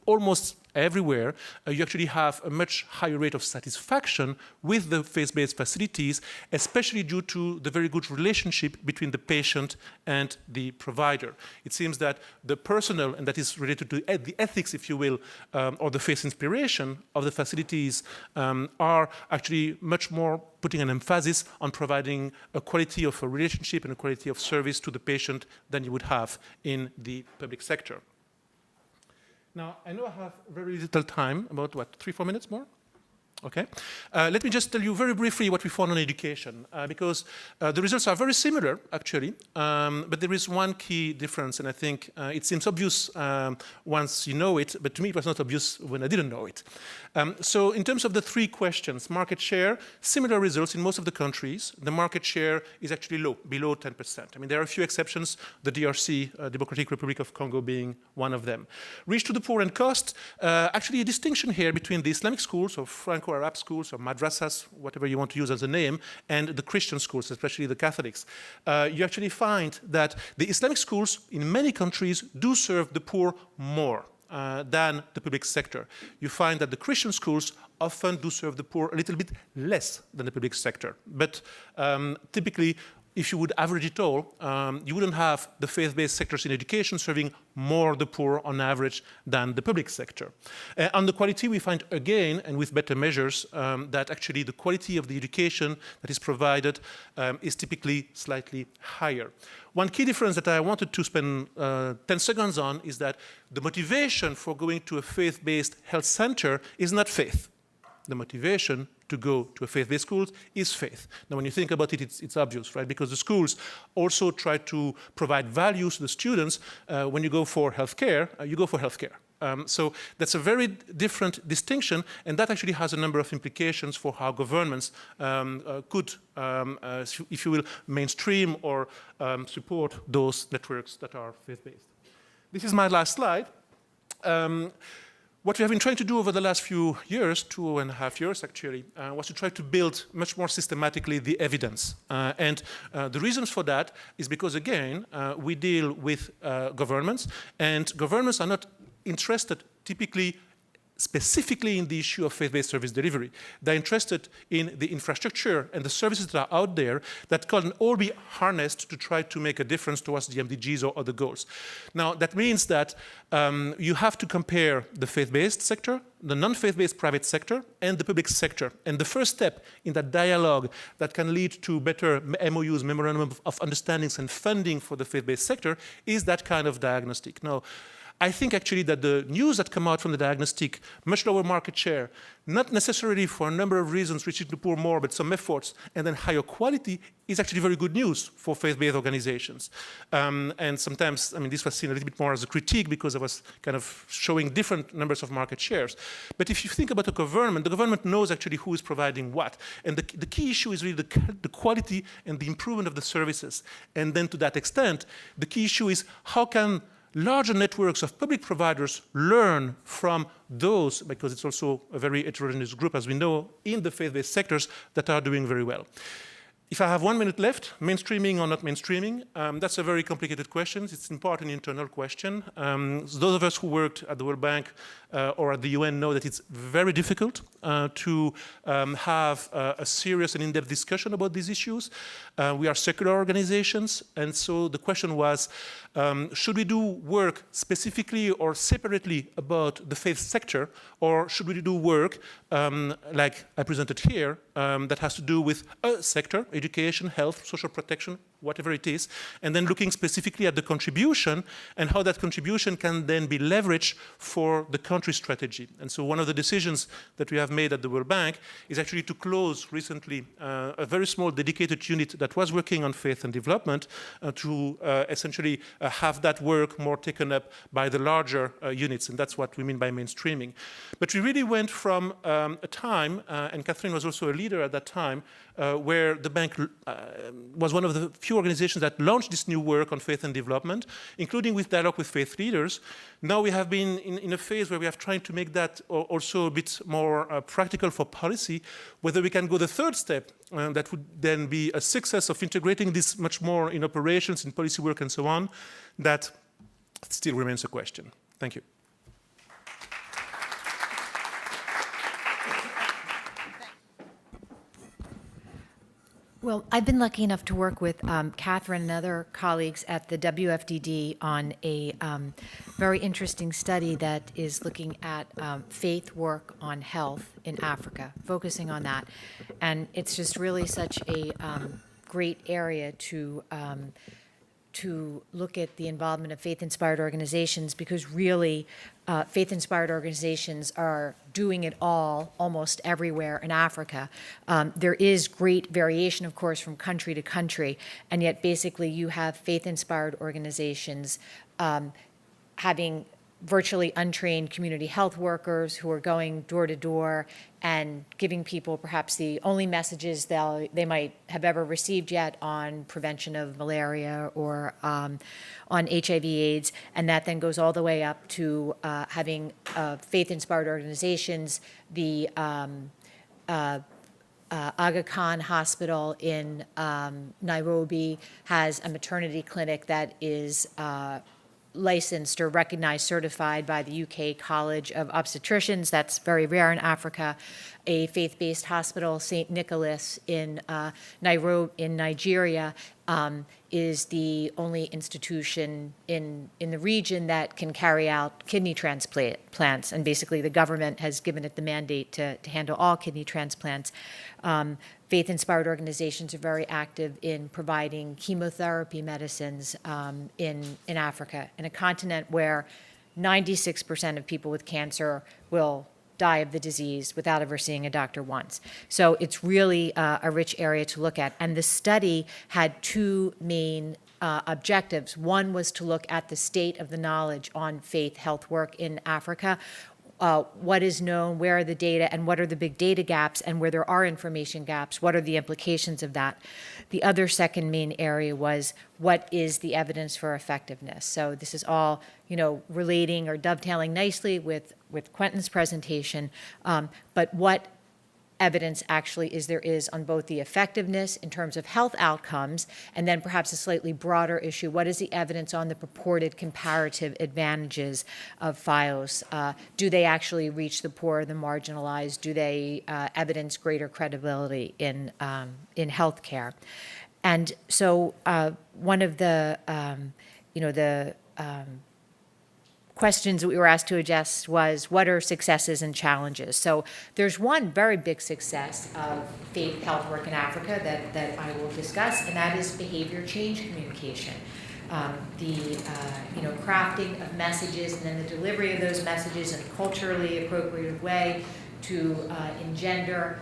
almost everywhere, you actually have a much higher rate of satisfaction with the faith-based facilities, especially due to the very good relationship between the patient and the provider. It seems that the personal, and that is related to the ethics, if you will, or the faith inspiration of the facilities are actually much more putting an emphasis on providing a quality of a relationship and a quality of service to the patient than you would have in the public sector. Now, I know I have very little time, about what, 3-4 minutes more? Okay. Let me just tell you very briefly what we found on education, because the results are very similar, actually, but there is one key difference, and I think it seems obvious once you know it, but to me it was not obvious when I didn't know it. So in terms of the 3 questions, market share, similar results in most of the countries. The market share is actually low, below 10%. I mean, there are a few exceptions, the DRC, Democratic Republic of Congo being one of them. Reach to the poor and cost, actually a distinction here between the Islamic schools or Franco-Arab schools or madrasas, whatever you want to use as a name, and the Christian schools, especially the Catholics. You actually find that the Islamic schools in many countries do serve the poor more than the public sector. You find that the Christian schools often do serve the poor a little bit less than the public sector. But typically, if you would average it all, you wouldn't have the faith-based sectors in education serving more the poor on average than the public sector. On the quality, we find again, and with better measures, that actually the quality of the education that is provided is typically slightly higher. One key difference that I wanted to spend 10 seconds on is that the motivation for going to a faith-based health center is not faith. The motivation to go to a faith-based school is faith. Now, when you think about it, it's obvious, right? Because the schools also try to provide values to the students. When you go for healthcare, you go for healthcare. So that's a very different distinction, and that actually has a number of implications for how governments could, if you will, mainstream or support those networks that are faith-based. This is my last slide. What we have been trying to do over the last few years, 2.5 years actually, was to try to build much more systematically the evidence. And the reasons for that is because, again, we deal with governments, and governments are not interested typically specifically in the issue of faith-based service delivery. They're interested in the infrastructure and the services that are out there that can all be harnessed to try to make a difference towards the MDGs or other goals. Now, that means that you have to compare the faith-based sector, the non-faith-based private sector, and the public sector. And the first step in that dialogue that can lead to better MOUs, memorandum of understandings and funding for the faith-based sector is that kind of diagnostic. Now, I think actually that the news that come out from the diagnostic, much lower market share, not necessarily for a number of reasons, reaching the poor more, but some efforts, and then higher quality, is actually very good news for faith-based organizations. And sometimes, I mean, this was seen a little bit more as a critique because I was kind of showing different numbers of market shares. But if you think about the government knows actually who is providing what. And the key issue is really the quality and the improvement of the services. And then to that extent, the key issue is how can larger networks of public providers learn from those, because it's also a very heterogeneous group, as we know, in the faith-based sectors that are doing very well. If I have 1 minute left, mainstreaming or not mainstreaming, that's a very complicated question. It's in part an internal question. Those of us who worked at the World Bank or at the UN know that it's very difficult to have a serious and in-depth discussion about these issues. We are secular organizations, and so the question was, should we do work specifically or separately about the faith sector, or should we do work like I presented here that has to do with a sector, education, health, social protection, whatever it is, and then looking specifically at the contribution and how that contribution can then be leveraged for the country strategy. And so one of the decisions that we have made at the World Bank is actually to close recently a very small dedicated unit that was working on faith and development to essentially have that work more taken up by the larger units, and that's what we mean by mainstreaming. But we really went from a time, and Catherine was also a leader at that time, where the bank was one of the few organizations that launched this new work on faith and development, including with dialogue with faith leaders. Now we have been in a phase where we have tried to make that also a bit more practical for policy, whether we can go the third step, that would then be a success of integrating this much more in operations, in policy work and so on. That still remains a question. Thank you. Well, I've been lucky enough to work with Catherine and other colleagues at the WFDD on a very interesting study that is looking at faith work on health in Africa, focusing on that. And it's just really such a great area to look at the involvement of faith-inspired organizations, because really faith-inspired organizations are doing it all almost everywhere in Africa. There is great variation, of course, from country to country, and yet basically you have faith-inspired organizations having virtually untrained community health workers who are going door to door and giving people perhaps the only messages they might have ever received yet on prevention of malaria or on HIV/AIDS, and that then goes all the way up to having faith-inspired organizations. The Aga Khan Hospital in Nairobi has a maternity clinic that is licensed or recognized, certified by the UK College of Obstetricians. That's very rare in Africa. A faith-based hospital, St. Nicholas in Nairobi, in Nigeria, is the only institution in the region that can carry out kidney transplants. And basically the government has given it the mandate to handle all kidney transplants. Faith-inspired organizations are very active in providing chemotherapy medicines in Africa, in a continent where 96% of people with cancer will die of the disease without ever seeing a doctor once. So it's really a rich area to look at. And the study had two main objectives. One was to look at the state of the knowledge on faith health work in Africa. What is known, where are the data, and what are the big data gaps, and where there are information gaps, what are the implications of that? The other second main area was, what is the evidence for effectiveness? So this is all, relating or dovetailing nicely with Quentin's presentation, but what evidence actually there is on both the effectiveness in terms of health outcomes, and then perhaps a slightly broader issue, what is the evidence on the purported comparative advantages of FIOS? Do they actually reach the poor, the marginalized? Do they evidence greater credibility in healthcare? And so one of the, questions that we were asked to address was, what are successes and challenges? So there's one very big success of faith health work in Africa that I will discuss, and that is behavior change communication. The crafting of messages and then the delivery of those messages in a culturally appropriate way to engender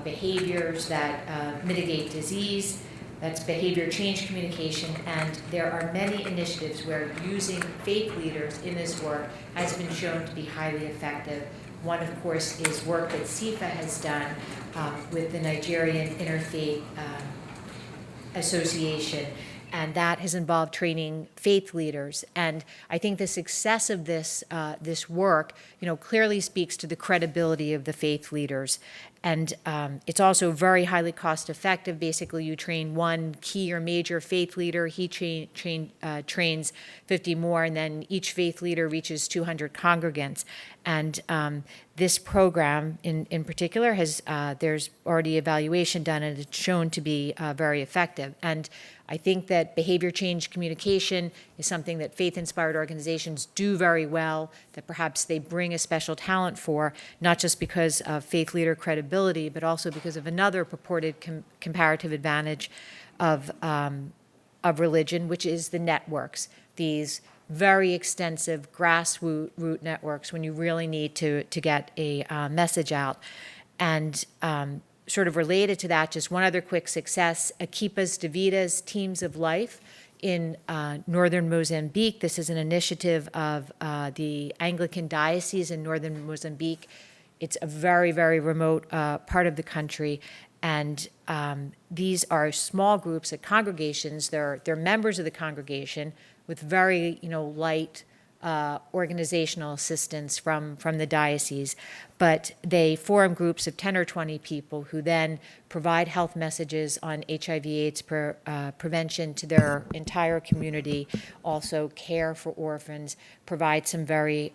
behaviors that mitigate disease. That's behavior change communication, and there are many initiatives where using faith leaders in this work has been shown to be highly effective. One, of course, is work that CIFA has done with the Nigerian Interfaith Association, and that has involved training faith leaders. And I think the success of this work, clearly speaks to the credibility of the faith leaders. And it's also very highly cost effective. Basically, you train one key or major faith leader, he trains 50 more, and then each faith leader reaches 200 congregants. And this program in particular there's already evaluation done, and it's shown to be very effective. And I think that behavior change communication is something that faith-inspired organizations do very well, that perhaps they bring a special talent for, not just because of faith leader credibility, but also because of another purported comparative advantage of religion, which is the networks, these very extensive grassroots networks when you really need to get a message out. And sort of related to that, just one other quick success, Akipas Davida's Teams of Life in northern Mozambique. This is an initiative of the Anglican Diocese in northern Mozambique. It's a very, very remote part of the country, And these are small groups at congregations. They're members of the congregation with very, light organizational assistance from the diocese. But they form groups of 10 or 20 people who then provide health messages on HIV/AIDS prevention to their entire community, also care for orphans, provide some very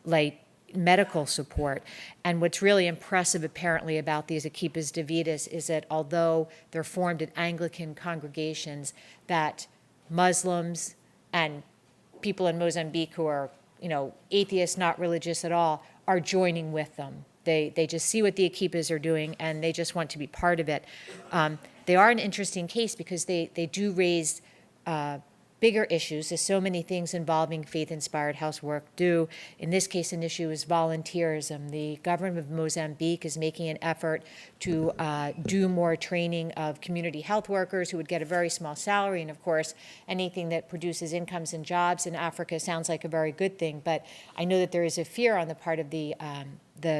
light medical support. And what's really impressive apparently about these Equipas de Vidas is that although they're formed in Anglican congregations, that Muslims and people in Mozambique who are, atheists, not religious at all, are joining with them. They just see what the Equipas are doing and they just want to be part of it. They are an interesting case because they do raise bigger issues, as so many things involving faith-inspired health work do. In this case, an issue is volunteerism. The government of Mozambique is making an effort to do more training of community health workers who would get a very small salary. And of course, anything that produces incomes and jobs in Africa sounds like a very good thing. But I know that there is a fear on the part of the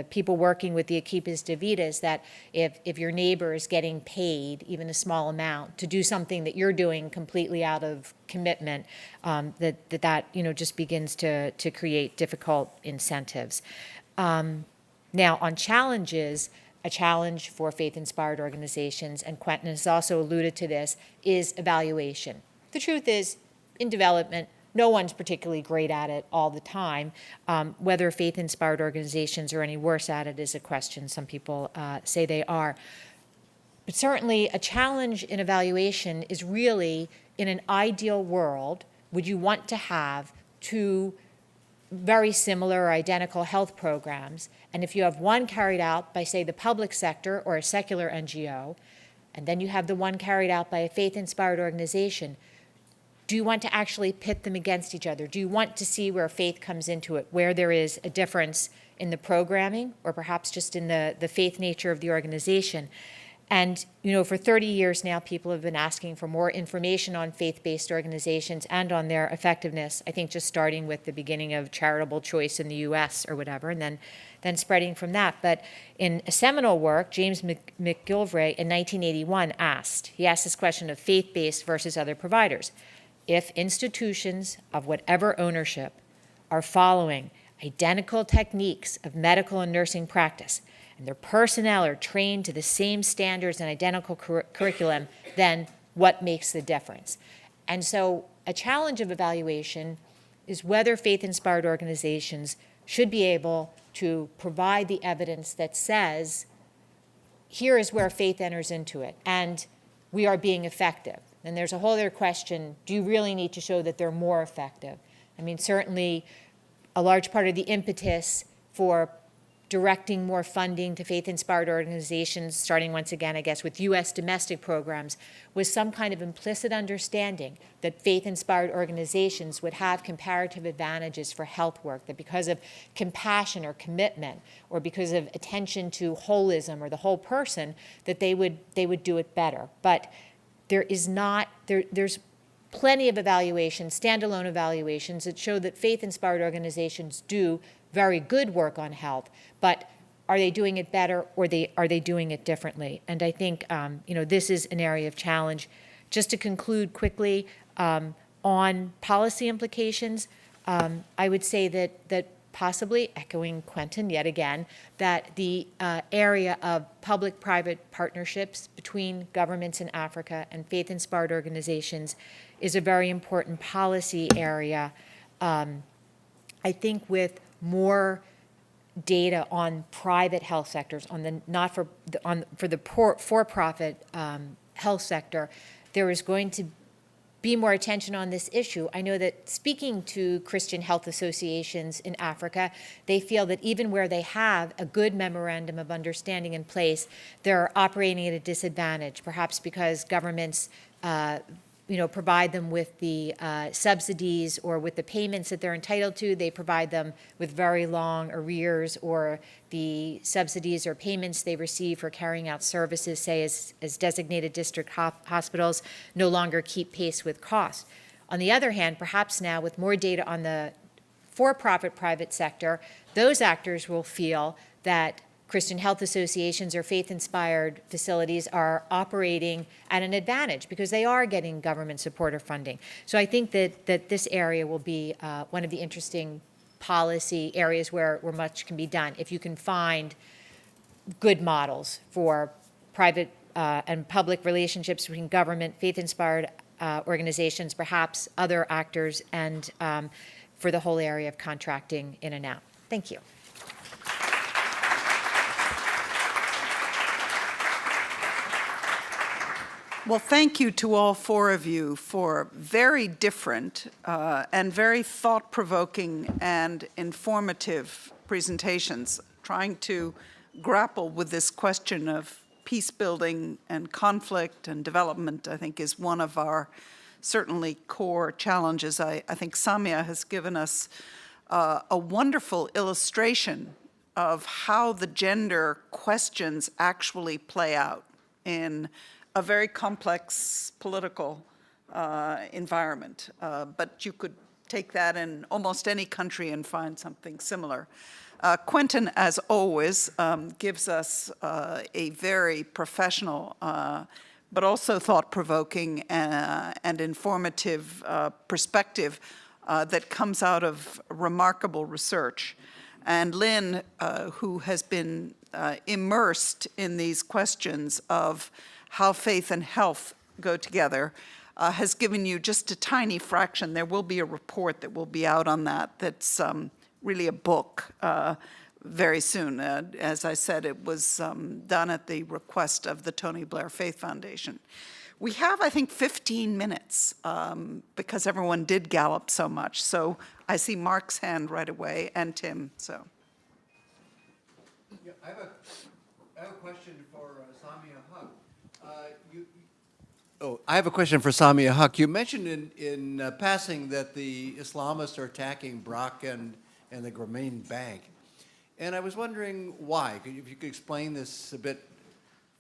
people working with the Equipas de Vidas that if your neighbor is getting paid even a small amount to do something that you're doing completely out of commitment, that just begins to create difficult incentives. Now, on challenges, a challenge for faith-inspired organizations, and Quentin has also alluded to this, is evaluation. The truth is, in development, no one's particularly great at it all the time. Whether faith-inspired organizations are any worse at it is a question. Some people say they are. But certainly a challenge in evaluation is really, in an ideal world, would you want to have two very similar or identical health programs? And if you have one carried out by, say, the public sector or a secular NGO, and then you have the one carried out by a faith-inspired organization, do you want to actually pit them against each other? Do you want to see where faith comes into it, where there is a difference in the programming or perhaps just in the faith nature of the organization? And, for 30 years now, people have been asking for more information on faith-based organizations and on their effectiveness, I think just starting with the beginning of charitable choice in the US or whatever, and then spreading from that. But in a seminal work, James McGilvray in 1981 asked this question of faith-based versus other providers. If institutions of whatever ownership are following identical techniques of medical and nursing practice, and their personnel are trained to the same standards and identical curriculum, then what makes the difference? And so a challenge of evaluation is whether faith-inspired organizations should be able to provide the evidence that says, here is where faith enters into it, and we are being effective. And there's a whole other question, do you really need to show that they're more effective? I mean, certainly a large part of the impetus for directing more funding to faith-inspired organizations, starting once again, I guess, with U.S. domestic programs, was some kind of implicit understanding that faith-inspired organizations would have comparative advantages for health work, that because of compassion or commitment, or because of attention to holism or the whole person, that they would do it better. But there's plenty of evaluations, standalone evaluations, that show that faith-inspired organizations do very good work on health, but are they doing it better, or are they doing it differently? And I think this is an area of challenge. Just to conclude quickly, on policy implications, I would say that possibly, echoing Quentin yet again, that the area of public-private partnerships between governments in Africa and faith-inspired organizations is a very important policy area. I think with more data on private health sectors, on the for the for-profit health sector, there is going to be more attention on this issue. I know that speaking to Christian health associations in Africa, they feel that even where they have a good memorandum of understanding in place, they're operating at a disadvantage, perhaps because governments provide them with the subsidies or with the payments that they're entitled to. They provide them with very long arrears, or the subsidies or payments they receive for carrying out services, say as designated district hospitals, no longer keep pace with costs. On the other hand, perhaps now with more data on the for-profit private sector, those actors will feel that Christian health associations or faith-inspired facilities are operating at an advantage because they are getting government support or funding. So I think that this area will be one of the interesting policy areas where much can be done. If you can find good models for private and public relationships between government, faith-inspired organizations, perhaps other actors, and for the whole area of contracting in and out. Thank you. Well, thank you to all four of you for very different and very thought-provoking and informative presentations, trying to grapple with this question of peace building and conflict and development, I think, is one of our certainly core challenges. I think Samia has given us a wonderful illustration of how the gender questions actually play out in a very complex political environment. But you could take that in almost any country and find something similar. Quentin, as always, gives us a very professional but also thought-provoking and informative perspective that comes out of remarkable research. And Lynn, who has been immersed in these questions of how faith and health go together, has given you just a tiny fraction. There will be a report that will be out on that that's really a book very soon. As I said, it was done at the request of the Tony Blair Faith Foundation. We have, I think, 15 minutes because everyone did gallop so much. So I see Mark's hand right away and Tim. So. Yeah, I have a question for Samia Huq. I have a question for Samia Huq. You mentioned in passing that the Islamists are attacking Brock and the Grameen Bank. And I was wondering why. If you could explain this a bit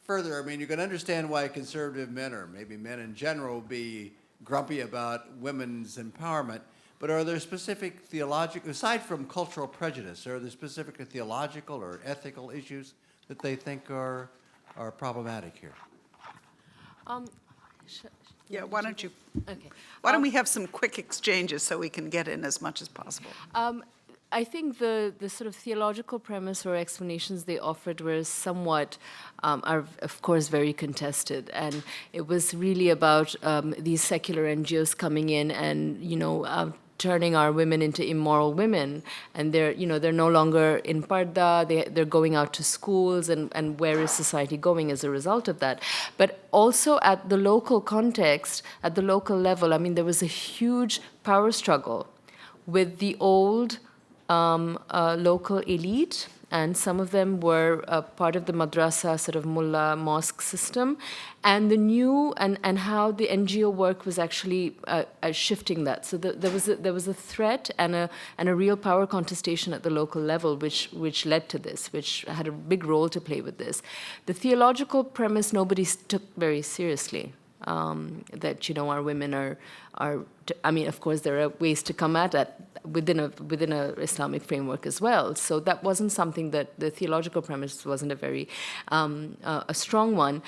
further. I mean, you can understand why conservative men, or maybe men in general, be grumpy about women's empowerment. But are there specific theological, aside from cultural prejudice, are there specific theological or ethical issues that they think are problematic here? Yeah, why don't you? Okay. Why don't we have some quick exchanges so we can get in as much as possible? I think the sort of theological premise or explanations they offered were somewhat, are of course very contested, and it was really about these secular NGOs coming in and turning our women into immoral women, and they're no longer in parda, they're going out to schools, and where is society going as a result of that? But also at the local context, at the local level, I mean, there was a huge power struggle with the old local elite, and some of them were part of the madrasa sort of mullah mosque system, and the new and how the NGO work was actually shifting that. So there was a threat and a real power contestation at the local level, which led to this, which had a big role to play with this. The theological premise nobody took very seriously. That our women are. I mean, of course, there are ways to come at it within a Islamic framework as well. So that wasn't something that the theological premise wasn't a very a strong one.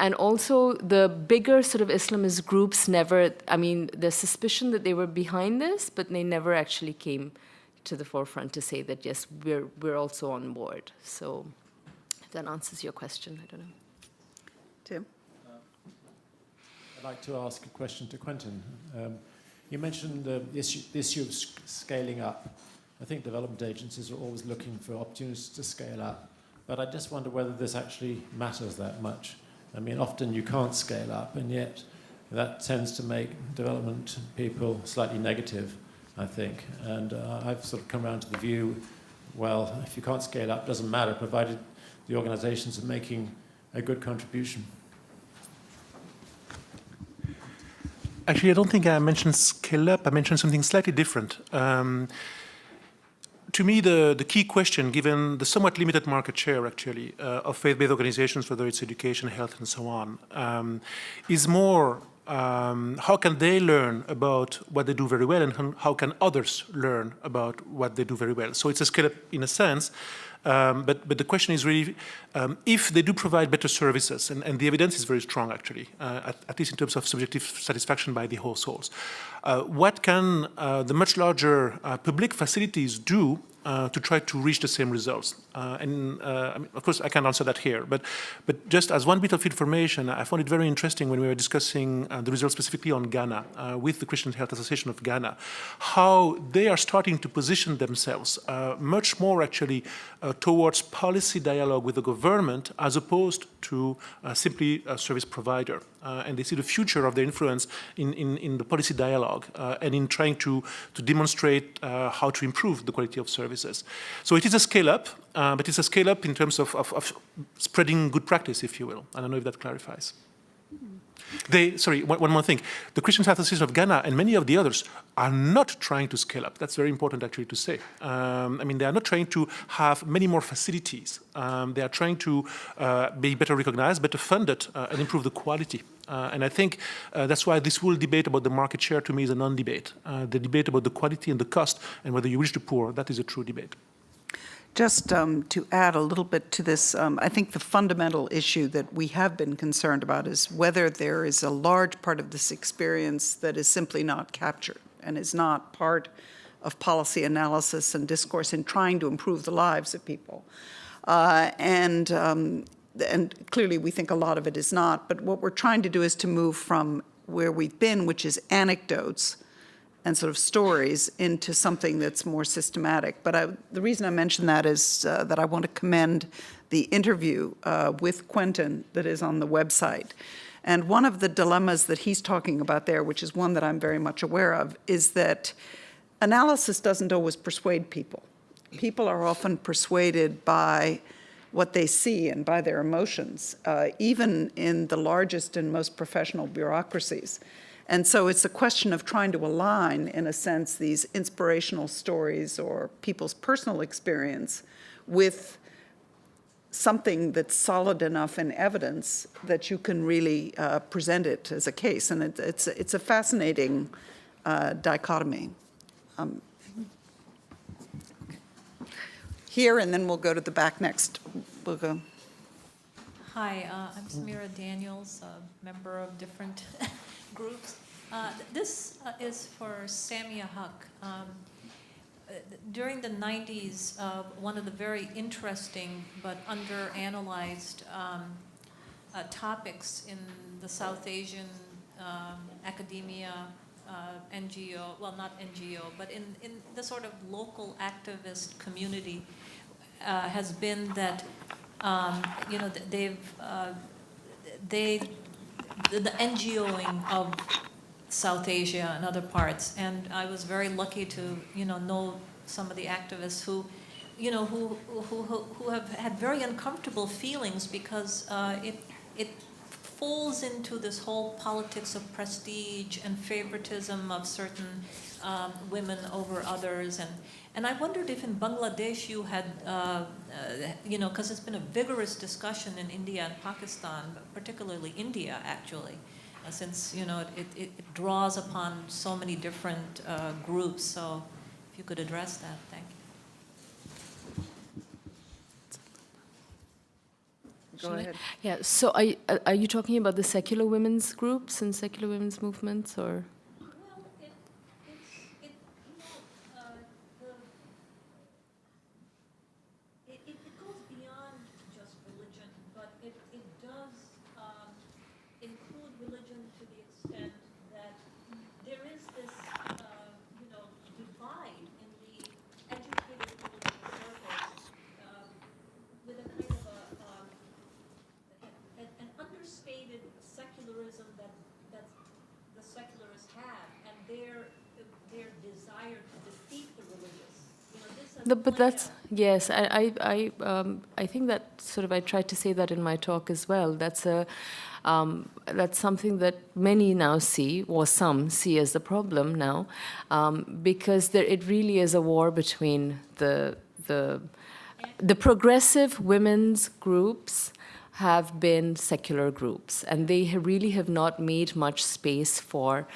And also the bigger sort of Islamist groups never. I mean, there's suspicion that they were behind this, but they never actually came to the forefront to say that yes, we're also on board. So if that answers your question, I don't know. Tim? I'd like to ask a question to Quentin. You mentioned the issue of scaling up. I think development agencies are always looking for opportunities to scale up, but I just wonder whether this actually matters that much. I mean, often you can't scale up, and yet that tends to make development people slightly negative, I think. And I've sort of come around to the view, well, if you can't scale up, it doesn't matter, provided the organizations are making a good contribution. Actually, I don't think I mentioned scale up. I mentioned something slightly different. To me, the key question, given the somewhat limited market share, actually, of faith-based organizations, whether it's education, health, and so on, is more how can they learn about what they do very well, and how can others learn about what they do very well? So it's a scale-up in a sense, but the question is really if they do provide better services, and the evidence is very strong actually, at least in terms of subjective satisfaction by the households. What can the much larger public facilities do to try to reach the same results? I mean, of course, I can't answer that here, but just as one bit of information, I found it very interesting when we were discussing the results specifically on Ghana with the Christian Health Association of Ghana, how they are starting to position themselves much more actually towards policy dialogue with the government as opposed to simply a service provider. And they see the future of their influence in the policy dialogue and in trying to demonstrate how to improve the quality of services. So it is a scale-up, but it's a scale-up in terms of spreading good practice, if you will. I don't know if that clarifies. Sorry, one more thing. The Christian Health Association of Ghana and many of the others are not trying to scale up. That's very important actually to say. I mean, they are not trying to have many more facilities. They are trying to be better recognized, better funded, and improve the quality. And I think that's why this whole debate about the market share to me is a non-debate. The debate about the quality and the cost and whether you reach the poor, that is a true debate. Just to add a little bit to this, I think the fundamental issue that we have been concerned about is whether there is a large part of this experience that is simply not captured and is not part of policy analysis and discourse in trying to improve the lives of people. And clearly we think a lot of it is not, but what we're trying to do is to move from where we've been, which is anecdotes and sort of stories, into something that's more systematic. But the reason I mention that is that I want to commend the interview with Quentin that is on the website. And one of the dilemmas that he's talking about there, which is one that I'm very much aware of, is that analysis doesn't always persuade people. People are often persuaded by what they see and by their emotions, even in the largest and most professional bureaucracies. And so it's a question of trying to align, in a sense, these inspirational stories or people's personal experience with something that's solid enough in evidence that you can really present it as a case. And it's a fascinating dichotomy. Here, and then we'll go to the back next. We'll go. Hi, I'm Samira Daniels, a member of different groups. This is for Samia Huck. During the 90s, one of the very interesting but under-analyzed topics in the South Asian academia, NGO, well, not NGO, but in the sort of local activist community has been that, you know, the NGOing of South Asia and other parts, and I was very lucky to, you know some of the activists who, you know, who have had very uncomfortable feelings because it falls into this whole politics of prestige and favoritism of certain women over others, and I wondered if in Bangladesh you had, you know, because it's been a vigorous discussion in India and Pakistan, but particularly India actually. Since, you know, it draws upon so many different groups. So if you could address that, thank you. Go ahead. Yeah, so are you talking about the secular women's groups and secular women's movements, or? Well, it goes beyond just religion, but it does include religion to the extent that there is this, you know, divide in the educated political circles with a kind of an understated secularism that the secularists have, and their desire to defeat the religious. You know, this has But that's, yes, I think that sort of, I tried to say that in my talk as well. That's something that many now see, or some see as the problem now, because it really is a war between the progressive women's groups have been secular groups, and they really have not made much space for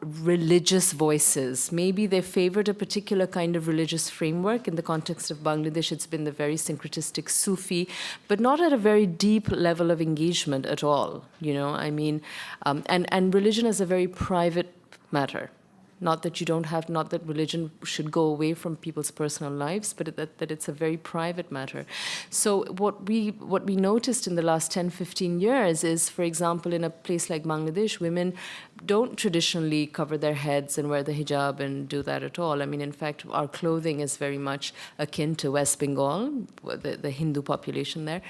religious voices. Maybe they favored a particular kind of religious framework. In the context of Bangladesh, it's been the very syncretistic Sufi, but not at a very deep level of engagement at all. You know, I mean, and religion is a very private matter. Not that you don't have, not that religion should go away from people's personal lives, but that it's a very private matter. So what we noticed in the last 10, 15 years is, for example, in a place like Bangladesh, women don't traditionally cover their heads and wear the hijab and do that at all. I mean, in fact, our clothing is very much akin to West Bengal, the Hindu population there.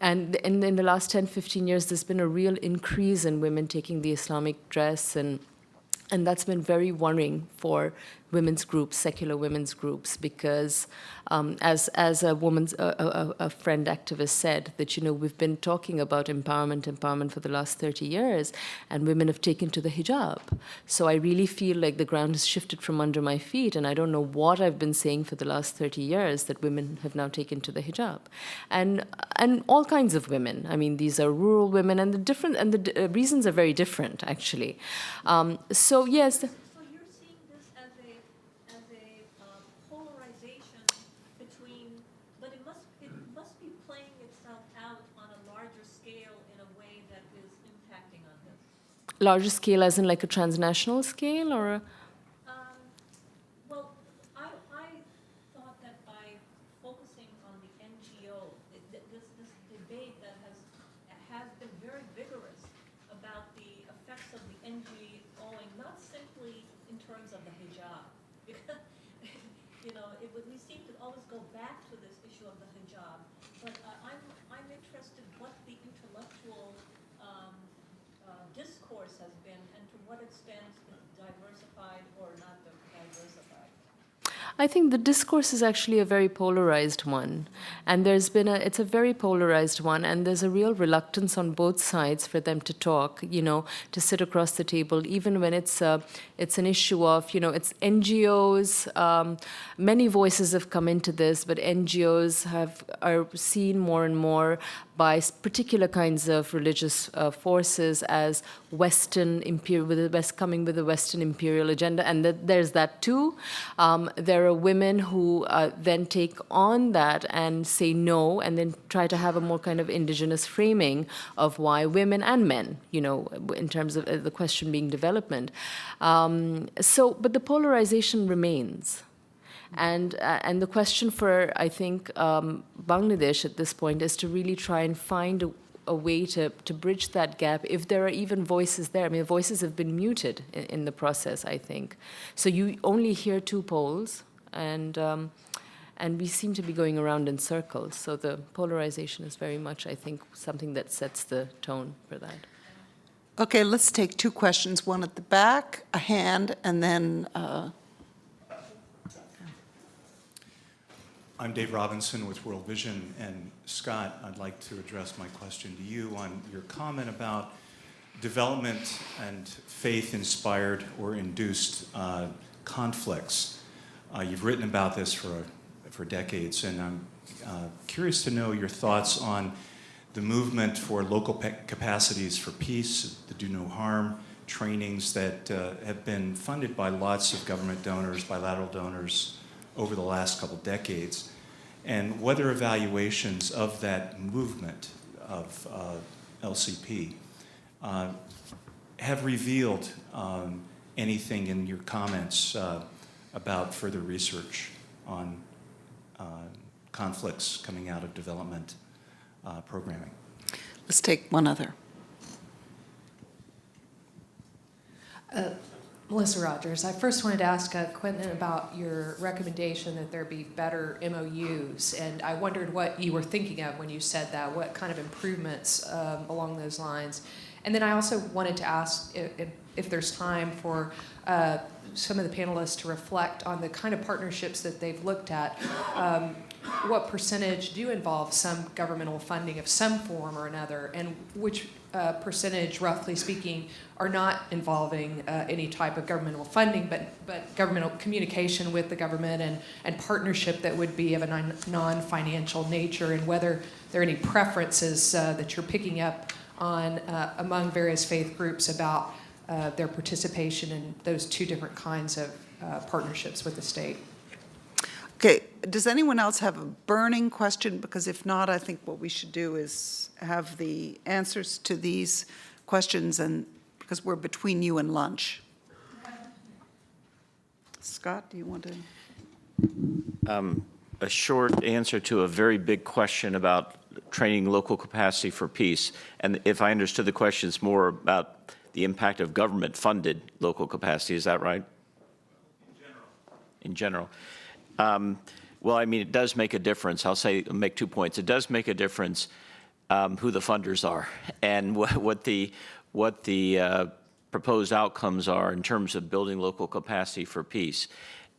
And in the last 10, 15 years, there's been a real increase in women taking the Islamic dress, and that's been very worrying for women's groups, secular women's groups, because as a woman's a friend activist said, that, you know, we've been talking about empowerment for the last 30 years, and women have taken to the hijab. So I really feel like the ground has shifted from under my feet, and I don't know what I've been saying for the last 30 years, that women have now taken to the hijab, and all kinds of women. I mean, these are rural women, and the reasons are very different, actually. So yes. So you're seeing this as a polarization between, but it must be playing itself out on a larger scale in a way that is impacting on this. Larger scale, as in like a transnational scale, or a... Well, I thought that by focusing on the NGO, this debate that has been very vigorous about the effects of the NGOing, not simply in terms of the hijab, because you know we seem to always go back to this issue of the hijab, but I'm interested what the intellectual discourse has been, and to what extent it's diversified or not diversified. I think the discourse is actually a very polarized one, and it's a very polarized one, and there's a real reluctance on both sides for them to talk, you know, to sit across the table, even when it's an issue of, you know, it's NGOs. Many voices have come into this, but NGOs are seen more and more by particular kinds of religious forces as Western imperial, coming with a Western imperial agenda, and there's that too. There are women who then take on that and say no, and then try to have a more kind of indigenous framing of why women and men, you know, in terms of the question being development. But the polarization remains. And the question for, I think, Bangladesh at this point is to really try and find a way to bridge that gap, if there are even voices there. I mean, voices have been muted in the process, I think. So you only hear two poles, and we seem to be going around in circles. So the polarization is very much, I think, something that sets the tone for that. Okay, let's take two questions, one at the back, a hand, and then... I'm Dave Robinson with World Vision, and Scott, I'd like to address my question to you on your comment about development and faith-inspired or induced conflicts. You've written about this for decades, and I'm curious to know your thoughts on the movement for local capacities for peace, the do no harm trainings that have been funded by lots of government donors, bilateral donors, over the last couple decades, and whether evaluations of that movement of LCP have revealed anything in your comments about further research on conflicts coming out of development programming. Let's take one other. Melissa Rogers. I first wanted to ask Quentin about your recommendation that there be better MOUs, and I wondered what you were thinking of when you said that, what kind of improvements along those lines. And then I also wanted to ask if there's time for some of the panelists to reflect on the kind of partnerships that they've looked at. what percentage do involve some governmental funding of some form or another, and which percentage, roughly speaking, are not involving any type of governmental funding, but governmental communication with the government and partnership that would be of a non-financial nature, and whether there are any preferences that you're picking up on among various faith groups about their participation in those two different kinds of partnerships with the state. Okay, does anyone else have a burning question? Because if not, I think what we should do is have the answers to these questions, and because we're between you and lunch. Scott, do you want to? A short answer to a very big question about training local capacity for peace. And if I understood the question, it's more about the impact of government-funded local capacity. Is that right? In general. Well, I mean, it does make a difference. Make 2 points. It does make a difference who the funders are and what the proposed outcomes are in terms of building local capacity for peace.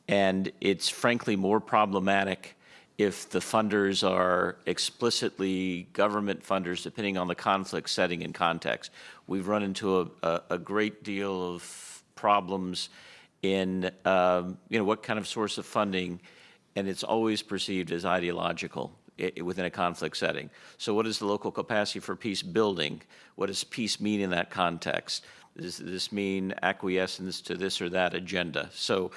And it's frankly more problematic if the funders are explicitly government funders, depending on the conflict setting and context. We've run into a great deal of problems in what kind of source of funding, and it's always perceived as ideological within a conflict setting. So what is the local capacity for peace building? What does peace mean in that context? Does this mean acquiescence to this or that agenda? So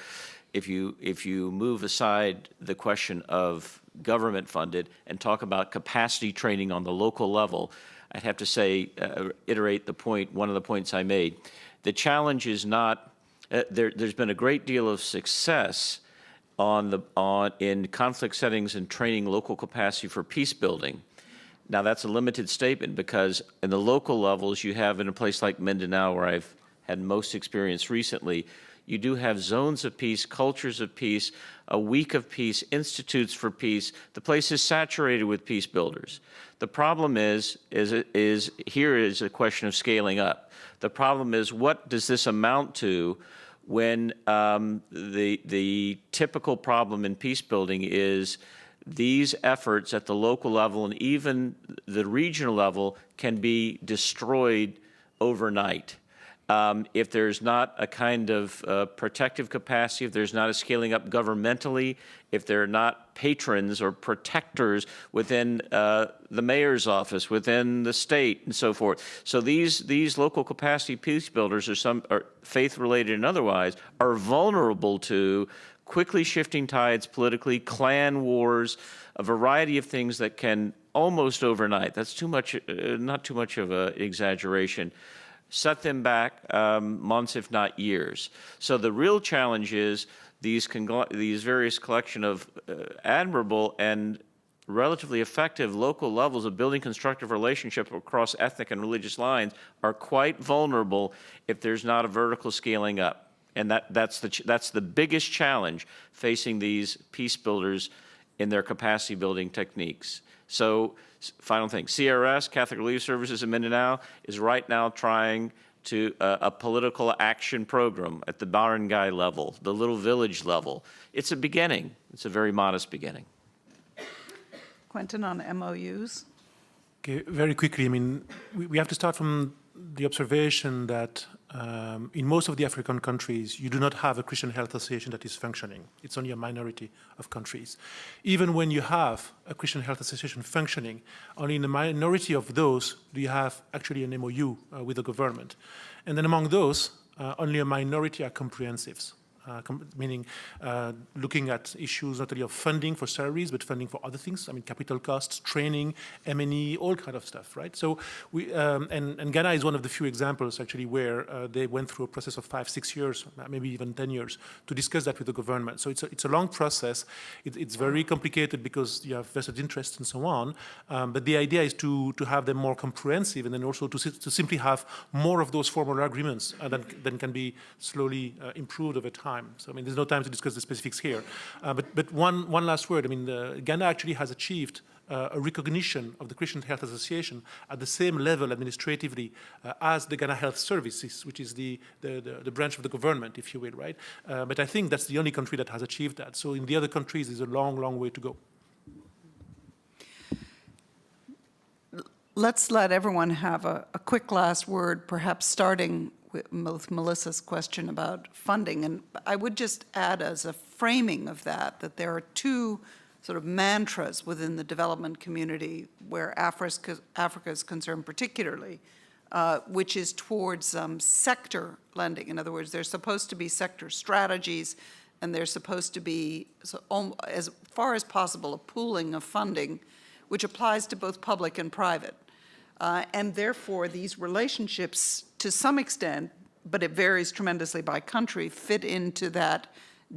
if you move aside the question of government funded and talk about capacity training on the local level, I'd have to say, iterate one of the points I made. The challenge is not, there's been a great deal of success in conflict settings and training local capacity for peace building. Now that's a limited statement because in the local levels you have in a place like Mindanao, where I've had most experience recently, you do have zones of peace, cultures of peace, a week of peace, institutes for peace. The place is saturated with peace builders. The problem is here is a question of scaling up. The problem is, what does this amount to when the typical problem in peace building is these efforts at the local level and even the regional level can be destroyed overnight. If there's not a kind of protective capacity, if there's not a scaling up governmentally, if there are not patrons or protectors within the mayor's office, within the state, and so forth. So these local capacity peace builders, are faith-related and otherwise, are vulnerable to quickly shifting tides politically, clan wars, a variety of things that can almost overnight, that's too much, not too much of an exaggeration, set them back months, if not years. So the real challenge is these various collection of admirable and relatively effective local levels of building constructive relationships across ethnic and religious lines are quite vulnerable if there's not a vertical scaling up. And that's the biggest challenge facing these peace builders in their capacity building techniques. So, final thing, CRS, Catholic Relief Services in Mindanao, is right now trying to a political action program at the barangay level, the little village level. It's a beginning. It's a very modest beginning. Quentin, on MOUs? Okay, very quickly, I mean, we have to start from the observation that in most of the African countries, you do not have a Christian health association that is functioning. It's only a minority of countries. Even when you have a Christian health association functioning, only in a minority of those do you have actually an MOU with the government. And then among those, only a minority are comprehensives. Meaning looking at issues not only of funding for salaries, but funding for other things. I mean, capital costs, training, M&E, all kind of stuff, right? So we, and Ghana is one of the few examples actually where they went through a process of 5-6 years, maybe even 10 years, to discuss that with the government. So it's a long process. It's very complicated because you have vested interests and so on. But the idea is to have them more comprehensive, and then also to simply have more of those formal agreements that can be slowly improved over time. So, I mean, there's no time to discuss the specifics here. But one last word. I mean, Ghana actually has achieved a recognition of the Christian Health Association at the same level administratively as the Ghana Health Services, which is the branch of the government, if you will, right? But I think that's the only country that has achieved that. So in the other countries, there's a long, long way to go. let's let everyone have a quick last word, perhaps starting with Melissa's question about funding. And I would just add as a framing of that there are two sort of mantras within the development community where Africa is concerned particularly, which is towards sector lending. In other words, there's supposed to be sector strategies, and there's supposed to be, as far as possible, a pooling of funding, which applies to both public and private. And therefore, these relationships, to some extent, but it varies tremendously by country, fit into that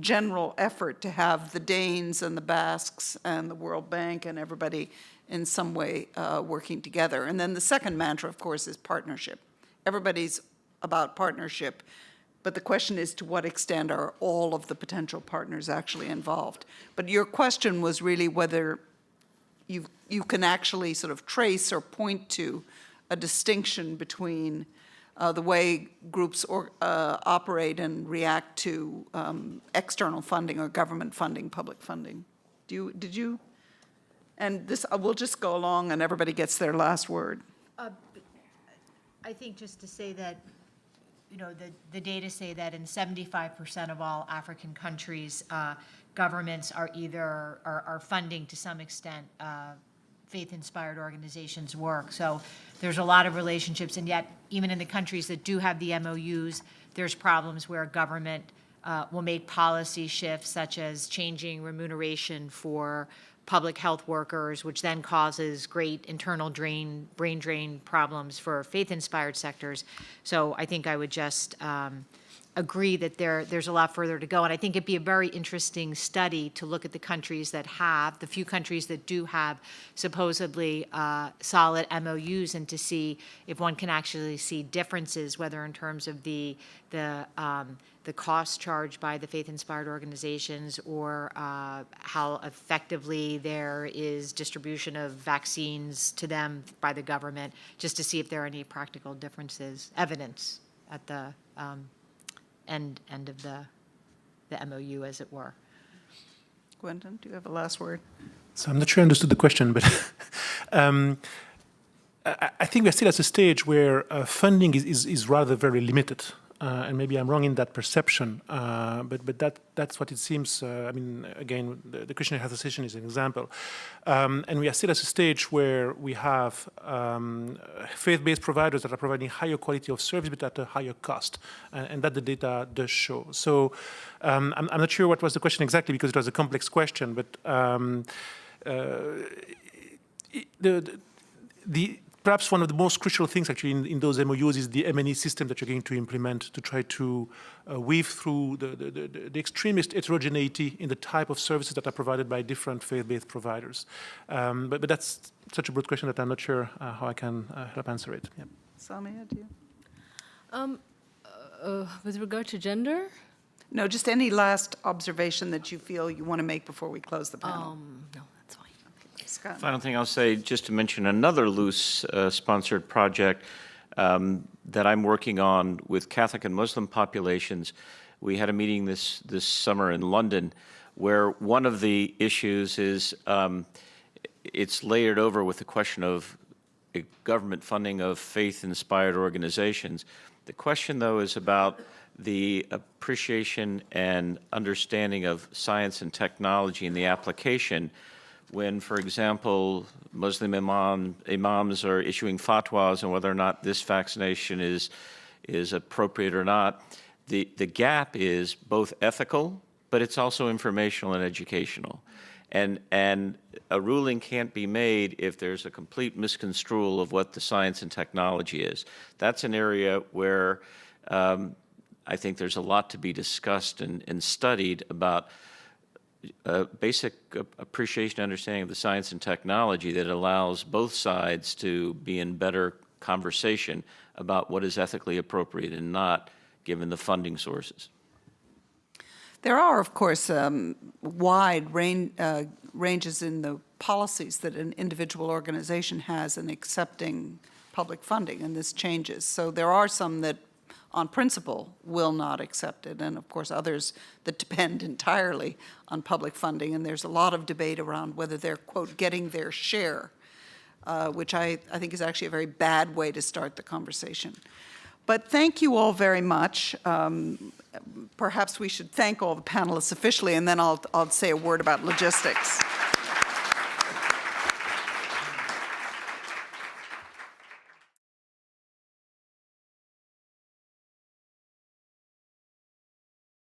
general effort to have the Danes and the Basques and the World Bank and everybody in some way working together. And then the second mantra, of course, is partnership. Everybody's about partnership, but the question is to what extent are all of the potential partners actually involved? But your question was really whether you can actually sort of trace or point to a distinction between the way groups operate and react to external funding or government funding, public funding. Did you? And this, we'll just go along and everybody gets their last word. I think just to say that, you know, the data say that in 75% of all African countries, governments are either are funding to some extent faith-inspired organizations' work. So there's a lot of relationships, and yet even in the countries that do have the MOUs, there's problems where government will make policy shifts, such as changing remuneration for public health workers, which then causes great internal brain drain problems for faith-inspired sectors. So I think I would just agree that there's a lot further to go. And I think it'd be a very interesting study to look at the countries that have, the few countries that do have supposedly solid MOUs, and to see if one can actually see differences, whether in terms of the cost charged by the faith-inspired organizations, or how effectively there is distribution of vaccines to them by the government, just to see if there are any practical differences, evidence at the end of the MOU, as it were. Gwendolyn, do you have a last word? So I'm not sure I understood the question, but I think we're still at a stage where funding is rather very limited. And maybe I'm wrong in that perception, but that's what it seems. I mean, again, the Christian Health Association is an example. And we are still at a stage where we have faith-based providers that are providing higher quality of service, but at a higher cost, and that the data does show. So I'm not sure what was the question exactly, because it was a complex question, but perhaps one of the most crucial things actually in those MOUs is the M&E system that you're going to implement to try to weave through the extremist heterogeneity in the type of services that are provided by different faith-based providers. But that's such a broad question that I'm not sure how I can help answer it. Yeah. Samia, do you? With regard to gender? No, just any last observation that you feel you want to make before we close the panel. No, that's fine. Scott. Final thing I'll say, just to mention another Luce sponsored project that I'm working on with Catholic and Muslim populations. We had a meeting this summer in London where one of the issues is it's layered over with the question of government funding of faith-inspired organizations. The question, though, is about the appreciation and understanding of science and technology and the application when, for example, Muslim imams are issuing fatwas on whether or not this vaccination is appropriate or not. The gap is both ethical, but it's also informational and educational. And a ruling can't be made if there's a complete misconstrual of what the science and technology is. That's an area where I think there's a lot to be discussed and studied about basic appreciation and understanding of the science and technology that allows both sides to be in better conversation about what is ethically appropriate and not, given the funding sources. There are, of course, wide ranges in the policies that an individual organization has in accepting public funding, and this changes. So there are some that, on principle, will not accept it, and of course others that depend entirely on public funding, and there's a lot of debate around whether they're, quote, getting their share. which I think is actually a very bad way to start the conversation. But thank you all very much. Perhaps we should thank all the panelists officially, and then I'll say a word about logistics.